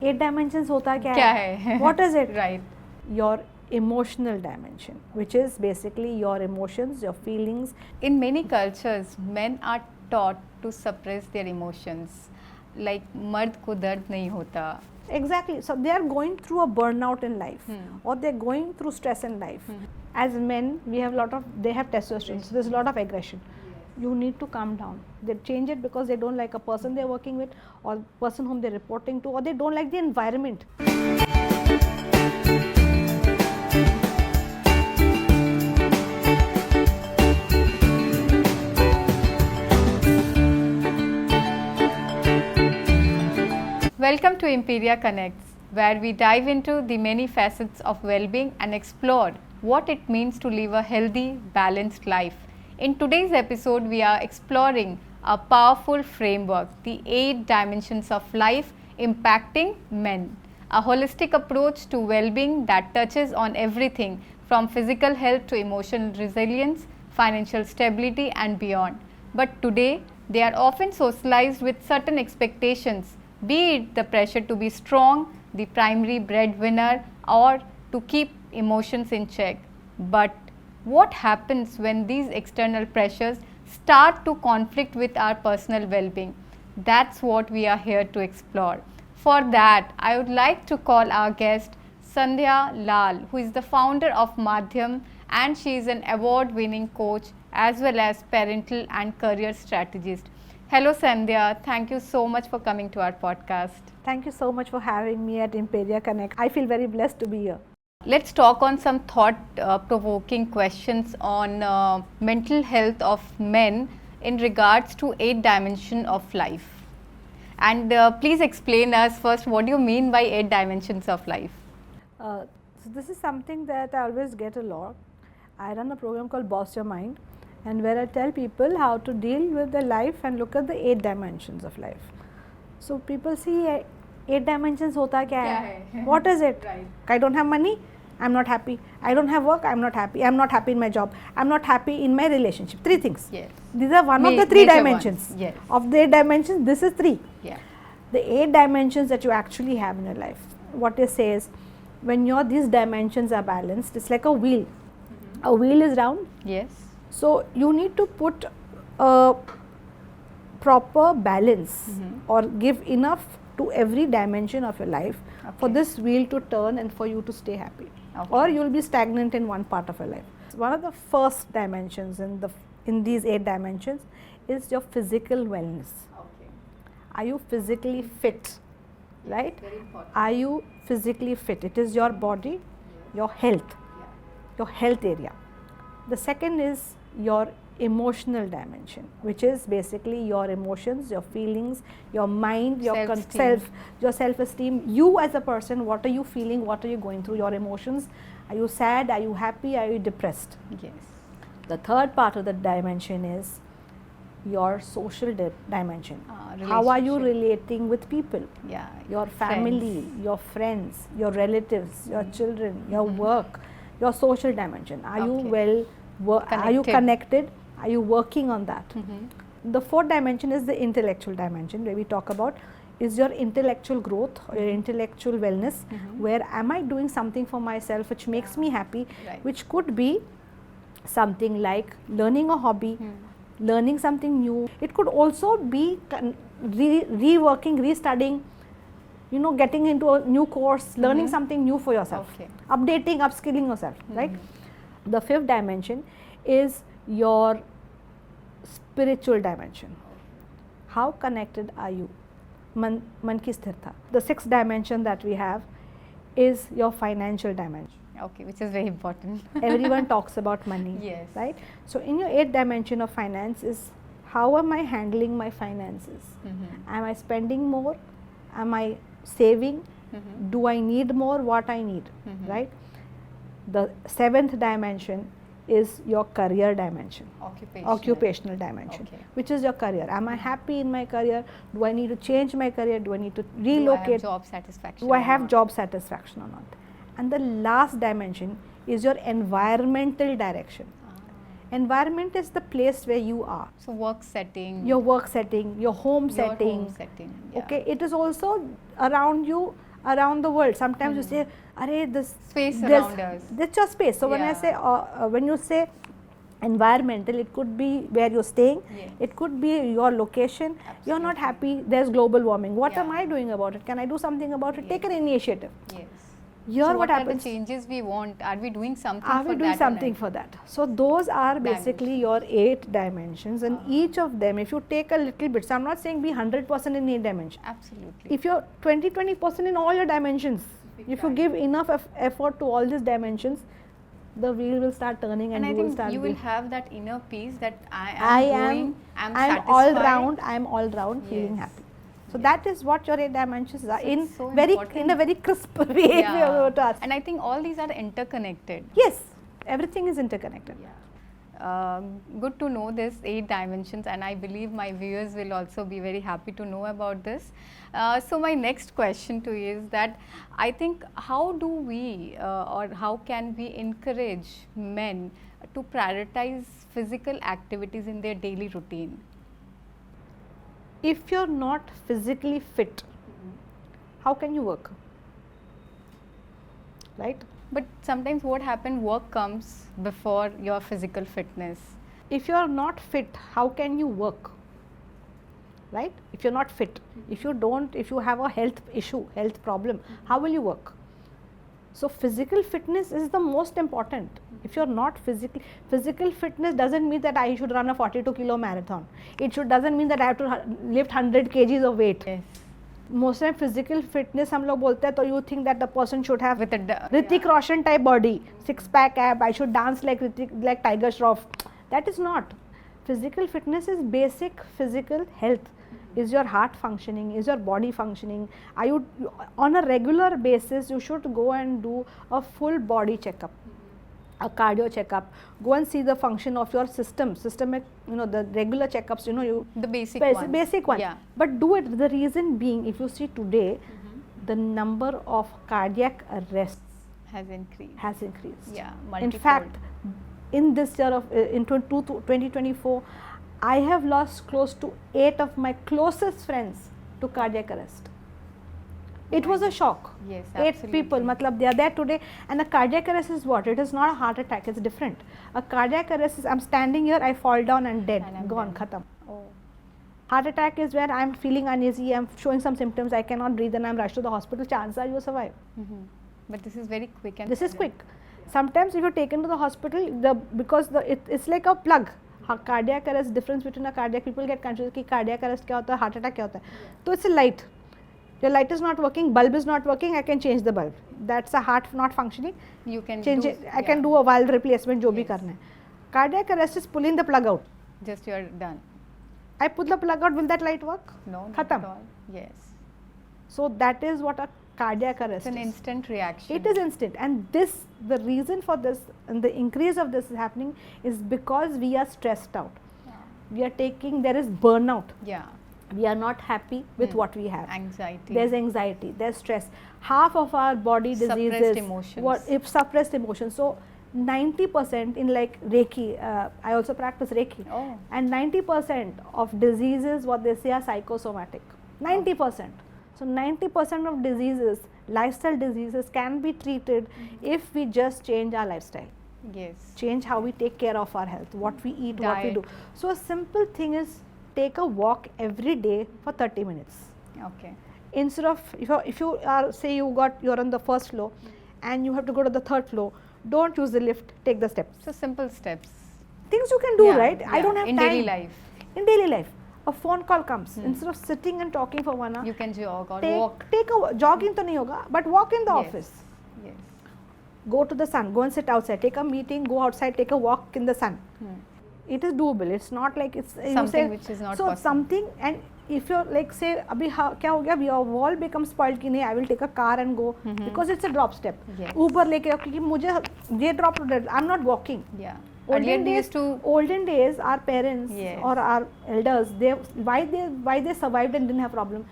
8 dimensions होता क्या है? What is it? Right. Your emotional dimension, which is basically your emotions, your feelings. In many cultures, men are taught to suppress their emotions. Like मर्द को दर्द नहीं होता. Exactly. So they are going through a burnout in life, or they're going through stress in life. As men, they have testosterone, so there's a lot of aggression. You need to calm down. They change it because they don't like a person they're working with, or person whom they're reporting to, or they don't like the environment. Welcome to Imperia Connects, where we dive into the many facets of well-being and explore what it means to live a healthy, balanced life. In today's episode, we are exploring a powerful framework, the 8 dimensions of life impacting men, a holistic approach to well-being that touches on everything from physical health to emotional resilience, financial stability and beyond. But today, they are often socialized with certain expectations, be it the pressure to be strong, the primary breadwinner, or to keep emotions in check. But what happens when these external pressures start to conflict with our personal well-being? That's what we are here to explore. For that, I would like to call our guest Sandhya Lal, who is the founder of Madhyam, and she is an award-winning coach as well as parental and career strategist. Hello Sandhya, thank you so much for coming to our podcast. Thank you so much for having me at Imperia Connect. I feel very blessed to be here. Let's talk on some thought-provoking questions on mental health of men in regards to 8 dimensions of life. And please explain us first, what do you mean by 8 dimensions of life? So this is something that I always get a lot. I run a program called Boss Your Mind, and where I tell people how to deal with their life and look at the 8 dimensions of life. So people see 8 dimensions hota kya hai? What is it? Right. I don't have money, I'm not happy. I don't have work, I'm not happy. I'm not happy in my job. I'm not happy in my relationship. 3 things. Yes. These are one of the 3 dimensions. Ones. Yes. Of the 8 dimensions, this is 3. Yeah. The 8 dimensions that you actually have in your life. What they say is, when these dimensions are balanced, it's like a wheel. A wheel is round. Yes. So you need to put a proper balance or give enough to every dimension of your life for this wheel to turn and for you to stay happy. Or you will be stagnant in one part of your life. One of the first dimensions in these 8 dimensions is your physical wellness. Are you physically fit? Right? Very important. Are you physically fit? It is your body, your health, your health area. The second is your emotional dimension, which is basically your emotions, your feelings, your mind, your self-esteem. You as a person, what are you feeling? What are you going through? Your emotions. Are you sad? Are you happy? Are you depressed? Yes. The third part of the dimension is your social dimension. How are you relating with people? Yeah. Your family, your friends, your relatives, your children, your work, your social dimension. Are you are you connected? Are you working on that? The fourth dimension is the intellectual dimension, where we talk about is your intellectual growth or your intellectual wellness, where am I doing something for myself which makes me happy, which could be something like learning a hobby, learning something new. It could also be reworking, restudying, getting into a new course, learning something new for yourself, updating, upskilling yourself, right? The fifth dimension is your spiritual dimension. How connected are you? Man ki sthirta. The sixth dimension that we have is your financial dimension. Okay, which is very important. Everyone talks about money, yes, right? So in your 8th dimension of finance is, how am I handling my finances? Am I spending more? Am I saving? Do I need more? What I need, right? The 7th dimension is your career dimension, occupational dimension, which is your career. Am I happy in my career? Do I need to change my career? Do I need to relocate? Do I have job satisfaction? Do I have job satisfaction or not? And the last dimension is your environmental direction. Environment is the place where you are. So work setting. Your work setting, your home setting. Home setting, yeah. Okay, it is also around you around the world. Sometimes you say, "Arey, this space around us." That's your space. So when I say, when you say environmental, it could be where you're staying. Yes. It could be your location. Absolutely. You're not happy. There's global warming. What Yeah. am I doing about it? Can I do something about it? Yes. Take an initiative. Yes. Here, So what are happens? the changes we want? Are we doing something Are for we doing that something for that? So those are basically your 8 dimensions, and each of them, if you take a little bit, so I'm not saying be 100% in 8 dimensions. Absolutely. If you're 20% in all your dimensions, if you give enough effort to all these dimensions, the wheel will start turning, and I you will think start you will being, have that inner peace that I am satisfied. I'm all round feeling Yes. happy. So that is what your 8 dimensions are, So in it's so very important. in a very crisp way. If you were to ask. And I think all these are interconnected. Yes, everything is interconnected. Good to know this 8 dimensions, and I believe my viewers will also be very happy to know about this. So my next question to you is that I think how do we or how can we encourage men to prioritize physical activities in their daily routine? If you're not physically fit, how can you work? Right? But sometimes what happens, work comes before your physical fitness. If you're not fit, how can you work? Right? If you're not fit, if you have a health issue, health problem, how will you work? So physical fitness is the most important. If you're not physical fitness doesn't mean that I should run a 42 kilo marathon. Doesn't mean that I have to lift 100 kgs of weight. Yes. Most of physical fitness हम लोग बोलते हैं, तो you think that the person should have With a Hrithik Roshan type body, 6-pack ab, I should dance like Tiger Shroff. That is not. Physical fitness is basic physical health. Is your heart functioning? Is your body functioning? Are you on a regular basis? You should go and do a full body checkup, a cardio checkup. Go and see the function of your systemic, the regular checkups. the basic one. Yeah. But do it. The reason being, if you see today, the number of cardiac arrests has increased. Yeah. In fact, in this year of in 2024, I have lost close to 8 of my closest friends to cardiac arrest. It was a shock. Yes, 8 absolutely. people, they are there today, and a cardiac arrest is what? It is not a heart attack, it's different. A cardiac arrest is, I'm standing here, I fall down and dead, And I'm gone, dead. khatam. Oh. Heart attack is where I'm feeling uneasy, I'm showing some symptoms, I cannot breathe, and I'm rushed to the hospital. Chances are you survive. But this is very quick and This is sudden. quick. Sometimes if you're taken to the hospital, because it's like a plug. Cardiac arrest, difference between a cardiac, people get confused कि cardiac arrest क्या होता है, heart attack क्या होता है. So it's a light. Your light is not working, bulb is not working, I can change the bulb. That's a heart not functioning. You can change do, it. I can do a valve replacement, जो भी करना है. Cardiac arrest is pulling the plug out. Just you are done. I pull the plug out, will that light work? No, not Khatam. at all. Yes. So that is what a cardiac arrest It's an is. instant reaction. It is instant, and the reason for this and the increase of this is happening is because we are stressed out. There is burnout. Yeah. We are not happy with what we have. Anxiety. There's anxiety, there's stress. Half of our body diseases, Suppressed emotions. Suppressed emotions. So 90% in like Reiki, I also practice Reiki, Oh. and 90% of diseases, what they say, are psychosomatic. 90%. So 90% of diseases, lifestyle diseases, can be treated if we just change our lifestyle. Yes. Change how we take care of our health, what we eat, what we Diet. do. So a simple thing is take a walk every day for 30 minutes. Okay. Instead of, if you are, say you're on the first floor and you have to go to the third floor, don't use the lift, take the steps. So simple steps. Things you can do, Yeah, right? I yeah. don't have in time. daily life. In daily life, a phone call comes. Instead of sitting and talking for 1 hour, You can jog or take walk. a jogging to nahi hoga, but walk in the Yes. office. Yes. Go to the sun, go and sit outside, take a meeting, go outside, take a walk in the sun. It is doable. It's not like it's Something which is not so possible. something. And if you're like, say abhi kya ho gaya, your wall becomes spoiled ki nahi, I will take a car and go, because it's a drop step. Yes. Uber leke kyunki mujhe ye drop to that, I'm not walking. Yeah. Olden Earlier we days, used to. olden days, our parents Yes. or our elders, why they survived and didn't have problem.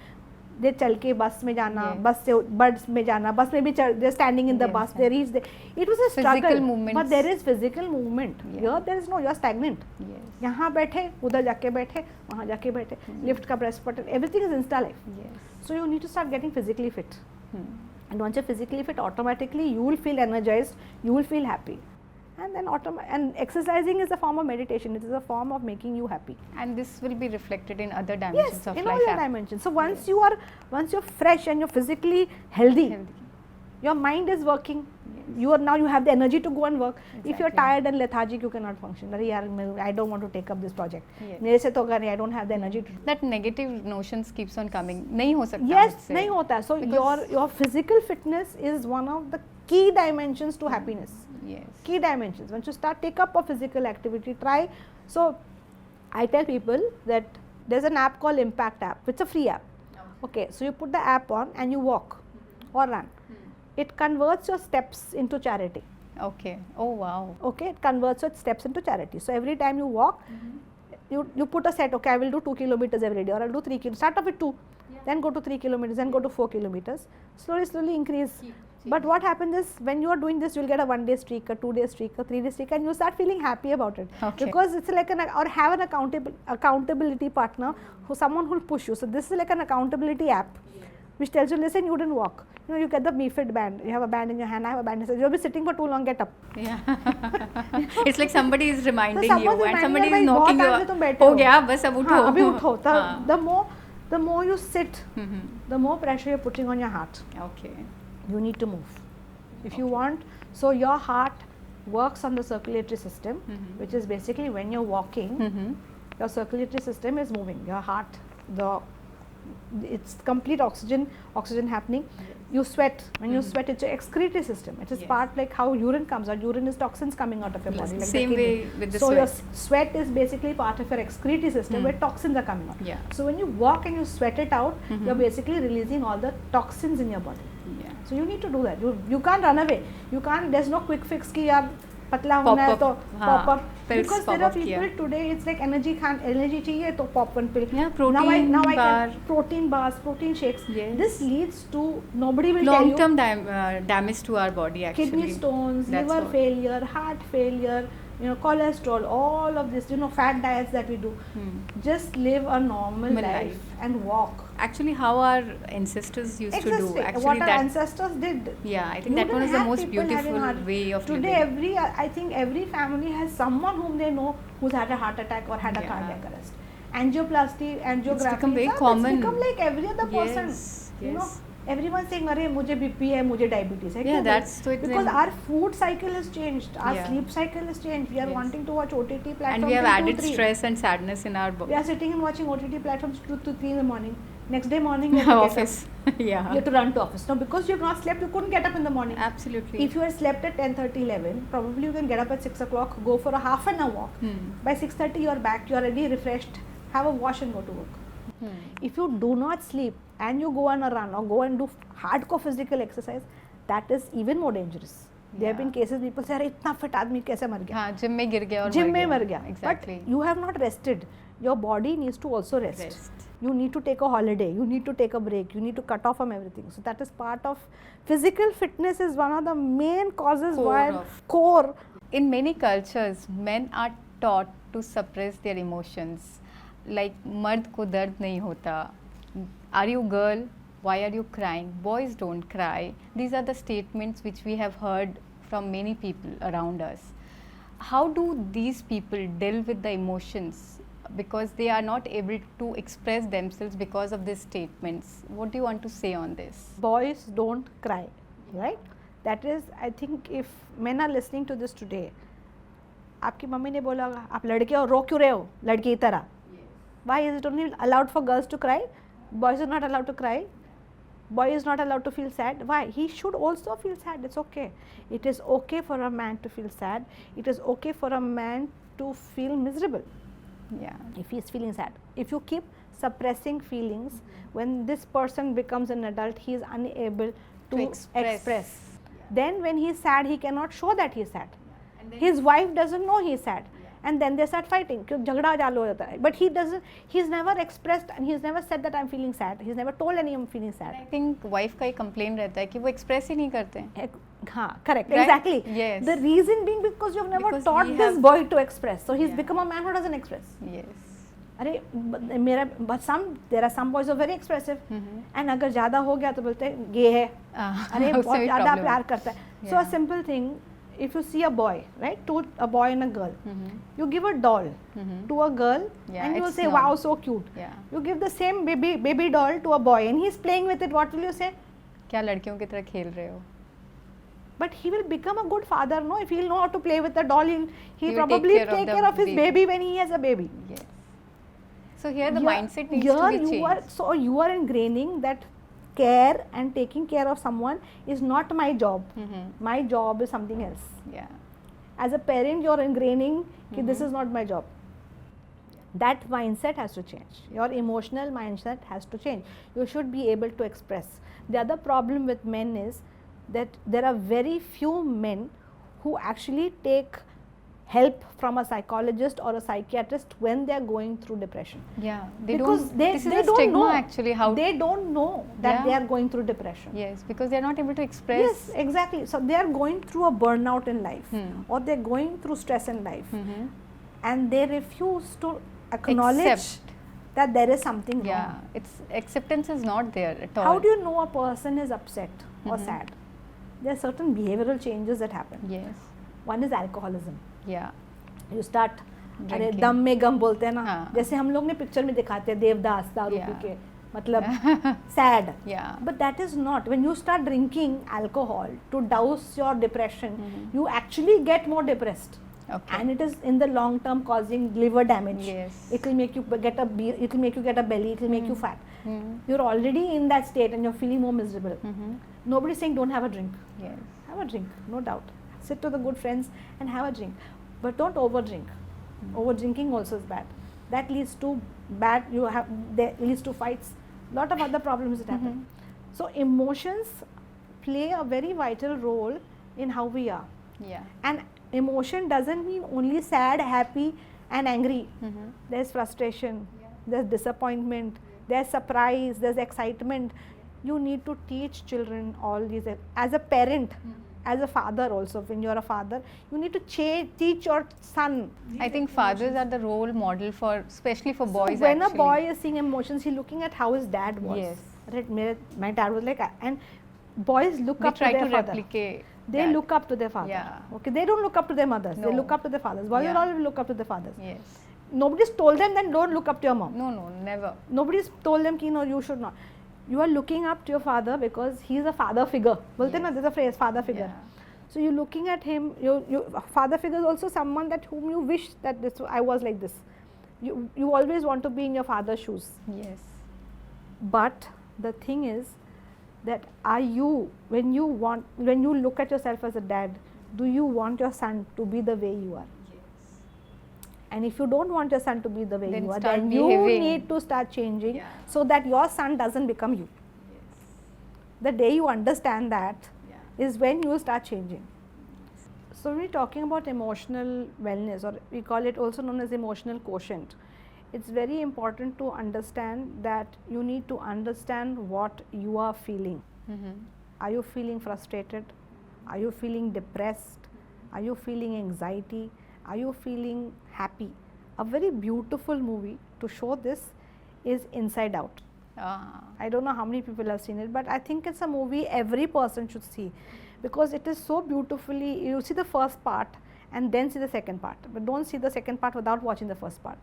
They चल के बस में जाना, Yes. बस से बस में जाना, बस में भी they're standing in the Yes, bus, yes. they reach there. It was a struggle, Physical movements. but there is physical movement. Yeah. Here there is no, you're stagnant. Yes. यहाँ बैठे, उधर जाके बैठे, वहाँ जाके बैठे, lift का press button, everything is insta life. Yes. So you need to start getting physically fit. And once you're physically fit, automatically you will feel energized, you will feel happy. And then and exercising is a form of meditation. It is a form of making you happy. And this will be reflected in other dimensions Yes, of in life. all your dimensions. So once you're fresh and you're physically healthy, your mind is working. You have the energy to go and work. Exactly. If you're tired and lethargic, you cannot function. I don't want to take up this project. Yes. I don't have the energy to. That negative notions keeps on coming. Nahi ho sakta. Yes, nahi hota. So your physical fitness is one of the key dimensions to happiness. Yes. Key dimensions. Once you take up a physical activity, try. So I tell people that there's an app called Impact app. It's a free app. Okay. So you put the app on and you walk or run. It converts your steps into charity. Okay. Oh wow. Okay. It converts your steps into charity. So every time you walk, you put a set. Okay, I will do 2 kilometers every day, or I'll do 3 kilometers. Start off with 2, then go to 3 kilometers, then go to 4 kilometers. Slowly increase. But what happens is when you are doing this, you will get a 1-day streak, a 2-day streak, a 3-day streak, and you start feeling happy about it. Okay. Because it's like have an accountability partner, someone who will push you. So this is like an accountability app, which tells you, listen, you didn't walk. You get the MeFit band. You have a band in your hand. I have a band. It says, you'll be sitting for too long. Get up. Yeah. It's like somebody is reminding so you, and somebody is knocking you up. Ho gaya, bas ab utho. Abhi utho. The more you sit, the more pressure you're putting on your heart. Okay. You need to move. If you want, so your heart works on the circulatory system, which is basically when you're walking, your circulatory system is moving. Your heart, it's complete oxygen happening. You sweat. When you sweat, it's your excretory system. It is part like how urine comes out. Urine is toxins coming out of your body. Like same way with the sweat. So your sweat is basically part of your excretory system where toxins are coming out. Yeah. So when you walk and you sweat it out, you're basically releasing all the toxins in your body. Yeah. So you need to do that. You can't run away. You can't. There's no quick fix ki yaar patla hona hai to pop up. Because there are people today, it's like energy chahiye to pop one pill. Yeah, protein now bar. I can protein bars, protein shakes. Yes. This leads to, nobody will tell you. Long-term damage to our body actually. Kidney stones, That's liver all. failure, heart failure, cholesterol, all of this, fat diets that we do. Just live a normal life and walk. Actually, how our ancestors used to do. Actually, what our ancestors did. Yeah, I think that one is the most beautiful way of living. Today, I think every family has someone whom they know who's had a heart attack or had a cardiac arrest. Angioplasty, angiography. It's become very common. It's become like every other person. Yes. Everyone's saying, "Arey, mujhe BP hai, mujhe diabetes hai." Yeah, that's so. Because our food cycle has changed, our sleep cycle has changed. We are wanting to watch OTT platforms. And we have added stress and sadness in our body. We are sitting and watching OTT platforms 2 to 3 in the morning. Next day morning, you have to office. You have to run to office. Now, because you have not slept, you couldn't get up in the morning. Absolutely. If you had slept at 10:30, 11, probably you can get up at 6 o'clock, go for a half an hour walk. By 6:30, you are back. You are already refreshed. Have a wash and go to work. If you do not sleep and you go on a run or go and do hardcore physical exercise, that is even more dangerous. There have been cases people say, "Arey, itna fit aadmi kaise mar gaya?" हाँ, gym में गिर गया और Gym में मर गया. Exactly. But you have not rested. Your body needs to also rest. You need to take a holiday. You need to take a break. You need to cut off from everything. So that is part of physical fitness. Is one of the main causes core. In many cultures, men are taught to suppress their emotions. Like मर्द को दर्द नहीं होता. Are you girl? Why are you crying? Boys don't cry. These are the statements which we have heard from many people around us. How do these people deal with the emotions? Because they are not able to express themselves because of these statements. What do you want to say on this? Boys don't cry, right? That is, I think, if men are listening to this today, आपकी mummy ने बोला आप लड़के हो, रो क्यों रहे हो लड़की की तरह? Why is it only allowed for girls to cry? Boys are not allowed to cry. Boy is not allowed to feel sad. Why? He should also feel sad. It's okay. It is okay for a man to feel sad. It is okay for a man to feel miserable. Yeah. If he is feeling sad. If you keep suppressing feelings, when this person becomes an adult, he is unable to express. Then when he is sad, he cannot show that he is sad. His wife doesn't know he is sad. And then they start fighting. Jhagda चालू हो जाता है. But he's never expressed and he's never said that I'm feeling sad. He's never told anyone I'm feeling sad. I think wife का ही complaint रहता है कि वो express ही नहीं करते हैं. हाँ, correct, right? Exactly. Yes. The reason being because you've never taught this boy to express. So he's become a man who doesn't express. Yes. अरे मेरा there are some boys are very expressive and अगर ज़्यादा हो गया तो बोलते हैं गे है, अरे बहुत ज़्यादा प्यार करता है. So a simple thing, if you see a boy, right, to a boy and a girl, you give a doll to a girl and you will say wow, so cute. You give the same baby doll to a boy and he's playing with it, what will you say? क्या लड़कियों की तरह खेल रहे हो? But he will become a good father, no? If he'll know how to play with the doll, he'll probably take care of his baby when he has a baby. Yes. So here the mindset needs to be changed. You are ingraining that care and taking care of someone is not my job. My job is something else. Yeah. As a parent, you're ingraining that this is not my job. That mindset has to change. Your emotional mindset has to change. You should be able to express. The other problem with men is that there are very few men who actually take help from a psychologist or a psychiatrist when they are going through depression. Yeah, because this is they a don't stigma know actually how they don't know that they are going through depression. Yes, because they are not able to express. Yes, exactly. So they are going through a burnout in life or they are going through stress in life and they refuse to acknowledge that there is something wrong. It's acceptance is not there at all. How do you know a person is upset or sad? There are certain behavioral changes that happen. Yes. One is alcoholism. Yeah. You start अरे दम में गम बोलते हैं ना, जैसे हम लोग ने पिक्चर में दिखाते हैं देवदास दारू पी के, मतलब sad. But that is not. When you start drinking alcohol to douse your depression, you actually get more depressed. And it is in the long term causing liver damage. Yes. It will make you get a it will make you get a belly, it will make you fat. You're already in that state and you're feeling more miserable. Nobody is saying don't have a drink. Yes. Have a drink, no doubt. Sit with the good friends and have a drink. But don't over drink. Over drinking also is bad. That leads to leads to fights. Lot of other problems that happen. So emotions play a very vital role in how we are. Yeah. And emotion doesn't mean only sad, happy and angry. There's frustration, there's disappointment, there's surprise, there's excitement. You need to teach children all these. As a parent, as a father also, when you're a father, you need to teach your son. I think fathers are the role model for, especially for boys. When a boy is seeing emotions, he's looking at how his dad was. Yes. My dad was like, and boys look up to their father. Try to replicate. They look up to their father. Yeah. Okay, they don't look up to their mothers. They look up to their fathers. Boys will always look up to their fathers. Yes. Nobody's told them then don't look up to your mom. No, never. Nobody's told them no, you should not. You are looking up to your father because he is a father figure. There's a phrase, father figure. So you're looking at him. Father figure is also someone that whom you wish that I was like this. You always want to be in your father's shoes. Yes. But the thing is that when you look at yourself as a dad, do you want your son to be the way you are? Yes. And if you don't want your son to be the way you are, then behaving. You need to start changing so that your son doesn't become you. Yes. The day you understand that is when you start changing. So when we're talking about emotional wellness, or we call it also known as emotional quotient, it's very important to understand that you need to understand what you are feeling. Are you feeling frustrated? Are you feeling depressed? Are you feeling anxiety? Are you feeling happy? A very beautiful movie to show this is Inside Out. I don't know how many people have seen it, but I think it's a movie every person should see because it is so beautifully. You see the first part and then see the second part, but don't see the second part without watching the first part.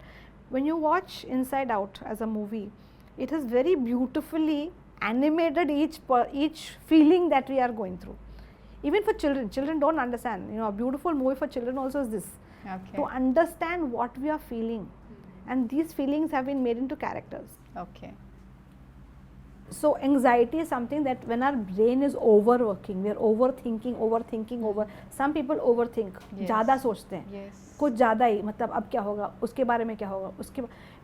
When you watch Inside Out as a movie, it is very beautifully animated each feeling that we are going through. Even for children don't understand. A beautiful movie for children also is this. Okay. To understand what we are feeling, and these feelings have been made into characters. Okay. So anxiety is something that when our brain is overworking, we are overthinking. Some people overthink. ज़्यादा सोचते हैं. कुछ ज़्यादा ही, मतलब अब क्या होगा, उसके बारे में क्या होगा,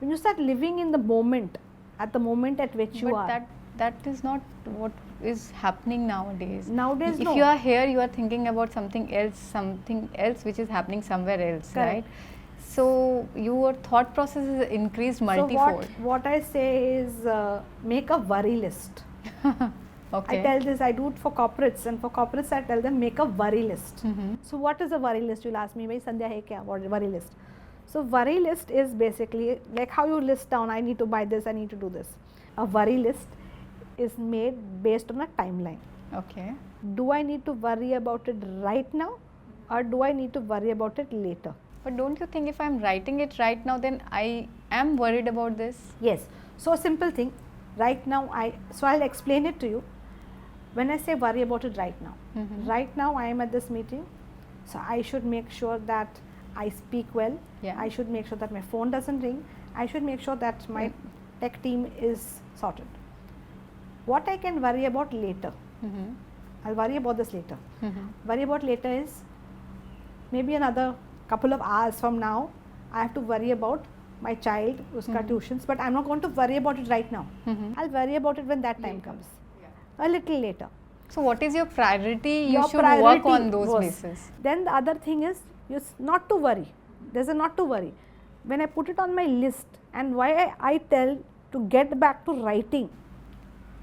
when you start living in the moment, at the moment at which you are. But that is not what is happening nowadays. If you are here, you are thinking about something else which is happening somewhere else. Correct. Right? So your thought process is increased multifold. So what I say is make a worry list. Okay. I tell this, I do it for corporates, and for corporates I tell them make a worry list. So what is a worry list? You'll ask me, Sandhya, hai kya worry list? So worry list is basically like how you list down, I need to buy this, I need to do this. A worry list is made based on a timeline. Okay. Do I need to worry about it right now, or do I need to worry about it later? But don't you think if I'm writing it right now, then I am worried about this? Yes. So a simple thing, right now I'll explain it to you. When I say worry about it right now, right now I am at this meeting, so I should make sure that I speak well. I should make sure that my phone doesn't ring. I should make sure that my tech team is sorted. What I can worry about later, I'll worry about this later. Worry about later is maybe another couple of hours from now, I have to worry about my child, uska tuitions, but I'm not going to worry about it right now. I'll worry about it when that time comes, a little later. So what is your priority? You should work on those bases. Then the other thing is not to worry. There's a not to worry. When I put it on my list, and why I tell to get back to writing,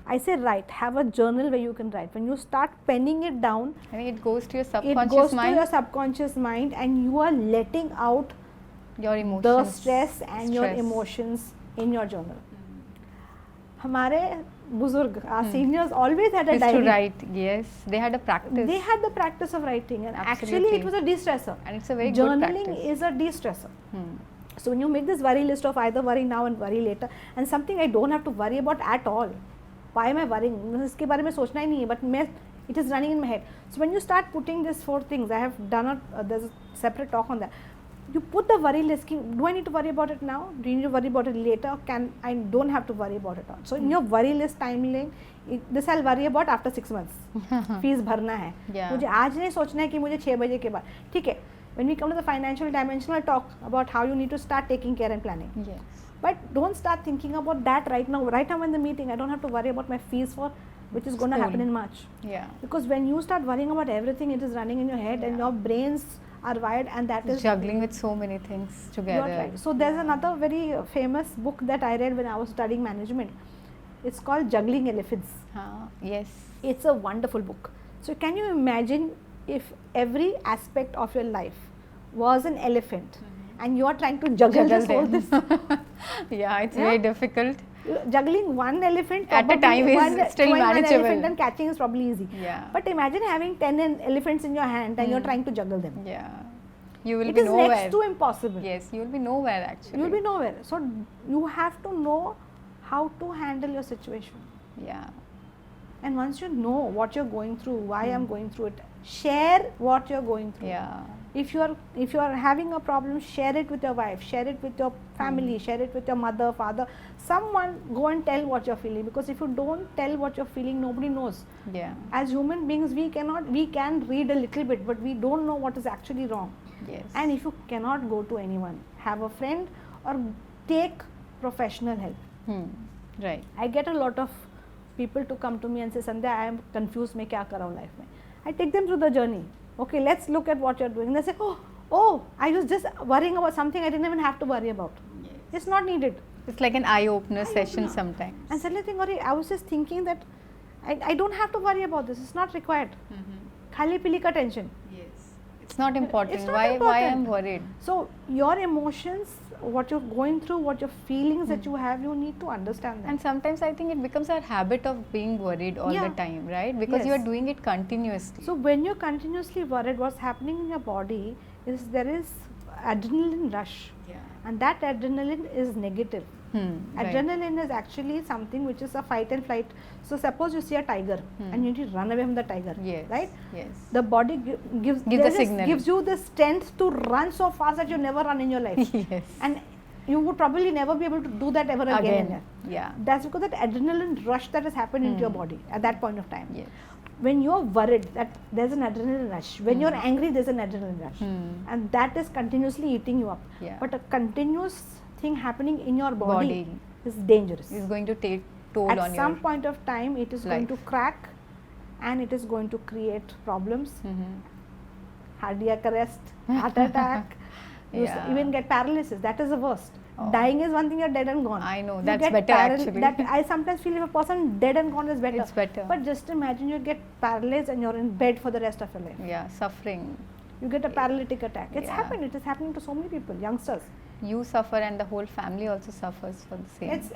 I say write, have a journal where you can write. When you start penning it down, I mean, it goes to your subconscious mind. To your subconscious mind, and you are letting out your emotions, the stress and your emotions in your journal. Hamare buzurg, our seniors always had a diary. To write, yes, they had a practice. They had the practice of writing, and actually it was a de-stressor. And it's a very good practice. Journaling is a de-stressor. So when you make this worry list of either worry now and worry later, and something I don't have to worry about at all. Why am I worrying? इसके बारे में सोचना ही नहीं है, but it is running in my head. So when you start putting these 4 things, I have done there's a separate talk on that. You put the worry list. Do I need to worry about it now? Do you need to worry about it later? I don't have to worry about it all. So in your worry list timeline, this I'll worry about after 6 months. Fees भरना है. मुझे आज नहीं सोचना है कि मुझे 6 बजे के बाद. ठीक है. When we come to the financial dimension, I'll talk about how you need to start taking care and planning. Yes. But don't start thinking about that right now. Right now in the meeting, I don't have to worry about my fees which is going to happen in March. Yeah. Because when you start worrying about everything, it is running in your head and your brains are wired, and that is juggling with so many things together. You're right. So there's another very famous book that I read when I was studying management. It's called Juggling Elephants. Yes. It's a wonderful book. So can you imagine if every aspect of your life was an elephant and you are trying to juggle this. Yeah, it's very difficult. Juggling one elephant at a time is still manageable. One elephant and catching is probably easy. Yeah. But imagine having 10 elephants in your hand and you're trying to juggle them. Yeah. You will be nowhere. It is next to impossible. Yes, you will be nowhere actually. You will be nowhere. So you have to know how to handle your situation. Yeah. And once you know what you're going through, why I'm going through it, share what you're going through. Yeah. If you are having a problem, share it with your wife, share it with your family, share it with your mother, father. Someone, go and tell what you're feeling, because if you don't tell what you're feeling, nobody knows. Yeah. As human beings, we can read a little bit, but we don't know what is actually wrong. Yes. And if you cannot go to anyone, have a friend or take professional help. Right. I get a lot of people to come to me and say, Sandhya, I am confused, मैं क्या कर रहा हूँ life में. I take them through the journey. Okay, let's look at what you're doing. They say, oh, I was just worrying about something I didn't even have to worry about. Yes. It's not needed. It's like an eye-opener session sometimes. And suddenly think, I was just thinking that I don't have to worry about this. It's not required. Khali pili ka tension. Yes. It's not important. It's not why important. I'm worried? So your emotions, what you're going through, what your feelings that you have, you need to understand that. And sometimes I think it becomes our habit of being worried all the time, right? Because you are doing it continuously. So when you're continuously worried, what's happening in your body is there is adrenaline rush. Yeah. And that adrenaline is negative. Adrenaline is actually something which is a fight and flight. So suppose you see a tiger and you need to run away from the tiger, right? Yes. The body gives the signal. Gives you the strength to run so fast that you never run in your life. Yes. And you would probably never be able to do that ever again. Yeah. That's because that adrenaline rush that has happened into your body at that point of time. Yes. When you're worried, that there's an adrenaline rush. When you're angry, there's an adrenaline rush. And that is continuously eating you up. Yeah. But a continuous thing happening in your body is dangerous. It's going to take toll at on some your point of time, it is going to crack and it is going to create problems. Cardiac arrest, heart attack, you even get paralysis. That is the worst. Dying is one thing, you're dead and gone. I know, that's better actually. That I sometimes feel if a person dead and gone is better. It's better. But just imagine you get paralyzed and you're in bed for the rest of your life. Yeah, suffering. you get a paralytic attack. It's happened. It is happening to so many people, youngsters. You suffer and the whole family also suffers for the same. It's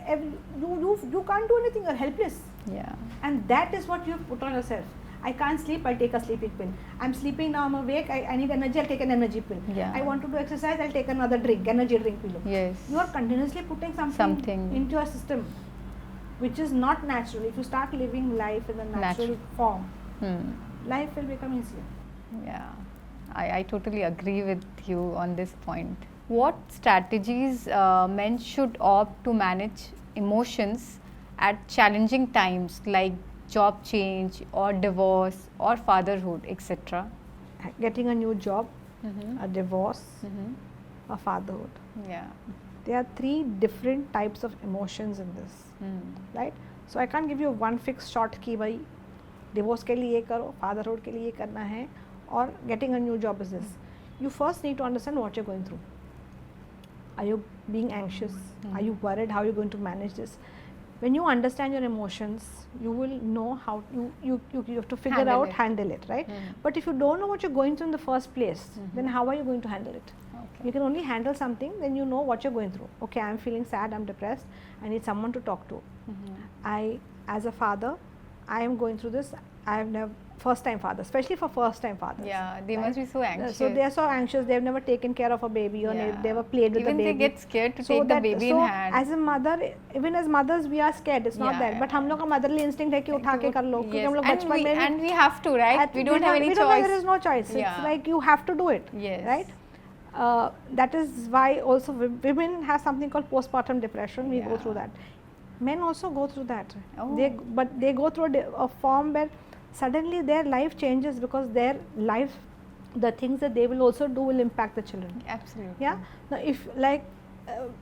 you can't do anything. You're helpless. Yeah. And that is what you've put on yourself. I can't sleep, I'll take a sleeping pill. I'm sleeping now, I'm awake, I need energy, I'll take an energy pill. Yeah. I want to do exercise, I'll take another drink, energy drink pill. Yes. You are continuously putting something into your system, which is not natural. If you start living life in a natural form, life will become easier. Yeah, I totally agree with you on this point. What strategies men should opt to manage emotions at challenging times like job change or divorce or fatherhood, etc.? Getting a new job, a divorce, a fatherhood. Yeah. There are 3 different types of emotions in this, right? So I can't give you one fixed shot कि भाई divorce के लिए ये करो, fatherhood के लिए ये करना है, or getting a new job is this. You first need to understand what you're going through. Are you being anxious? Are you worried? How are you going to manage this? When you understand your emotions, you will know how you have to figure handle it, right? But if you don't know what you're going through in the first place, then how are you going to handle it? Okay. You can only handle something when you know what you're going through. Okay, I'm feeling sad, I'm depressed, I need someone to talk to. As a father, I am going through this. I have never, first time fathers, especially for first time fathers. Yeah, they must be so anxious. So they are so anxious, they have never taken care of a baby or never played with the baby. Even they get scared to take the baby in hand. As a mother, even as mothers, we are scared. It's not that. But हम लोग का motherly instinct है कि उठा के कर लो. क्योंकि हम लोग बचपन में and we have to, right? We don't have any choice. There is no choice. It's like you have to do it. Yes. Right? That is why also women have something called postpartum depression. We go through that. Men also go through that. But they go through a form where suddenly their life changes because their life, the things that they will also do will impact the children. Absolutely. Yeah. Now, if like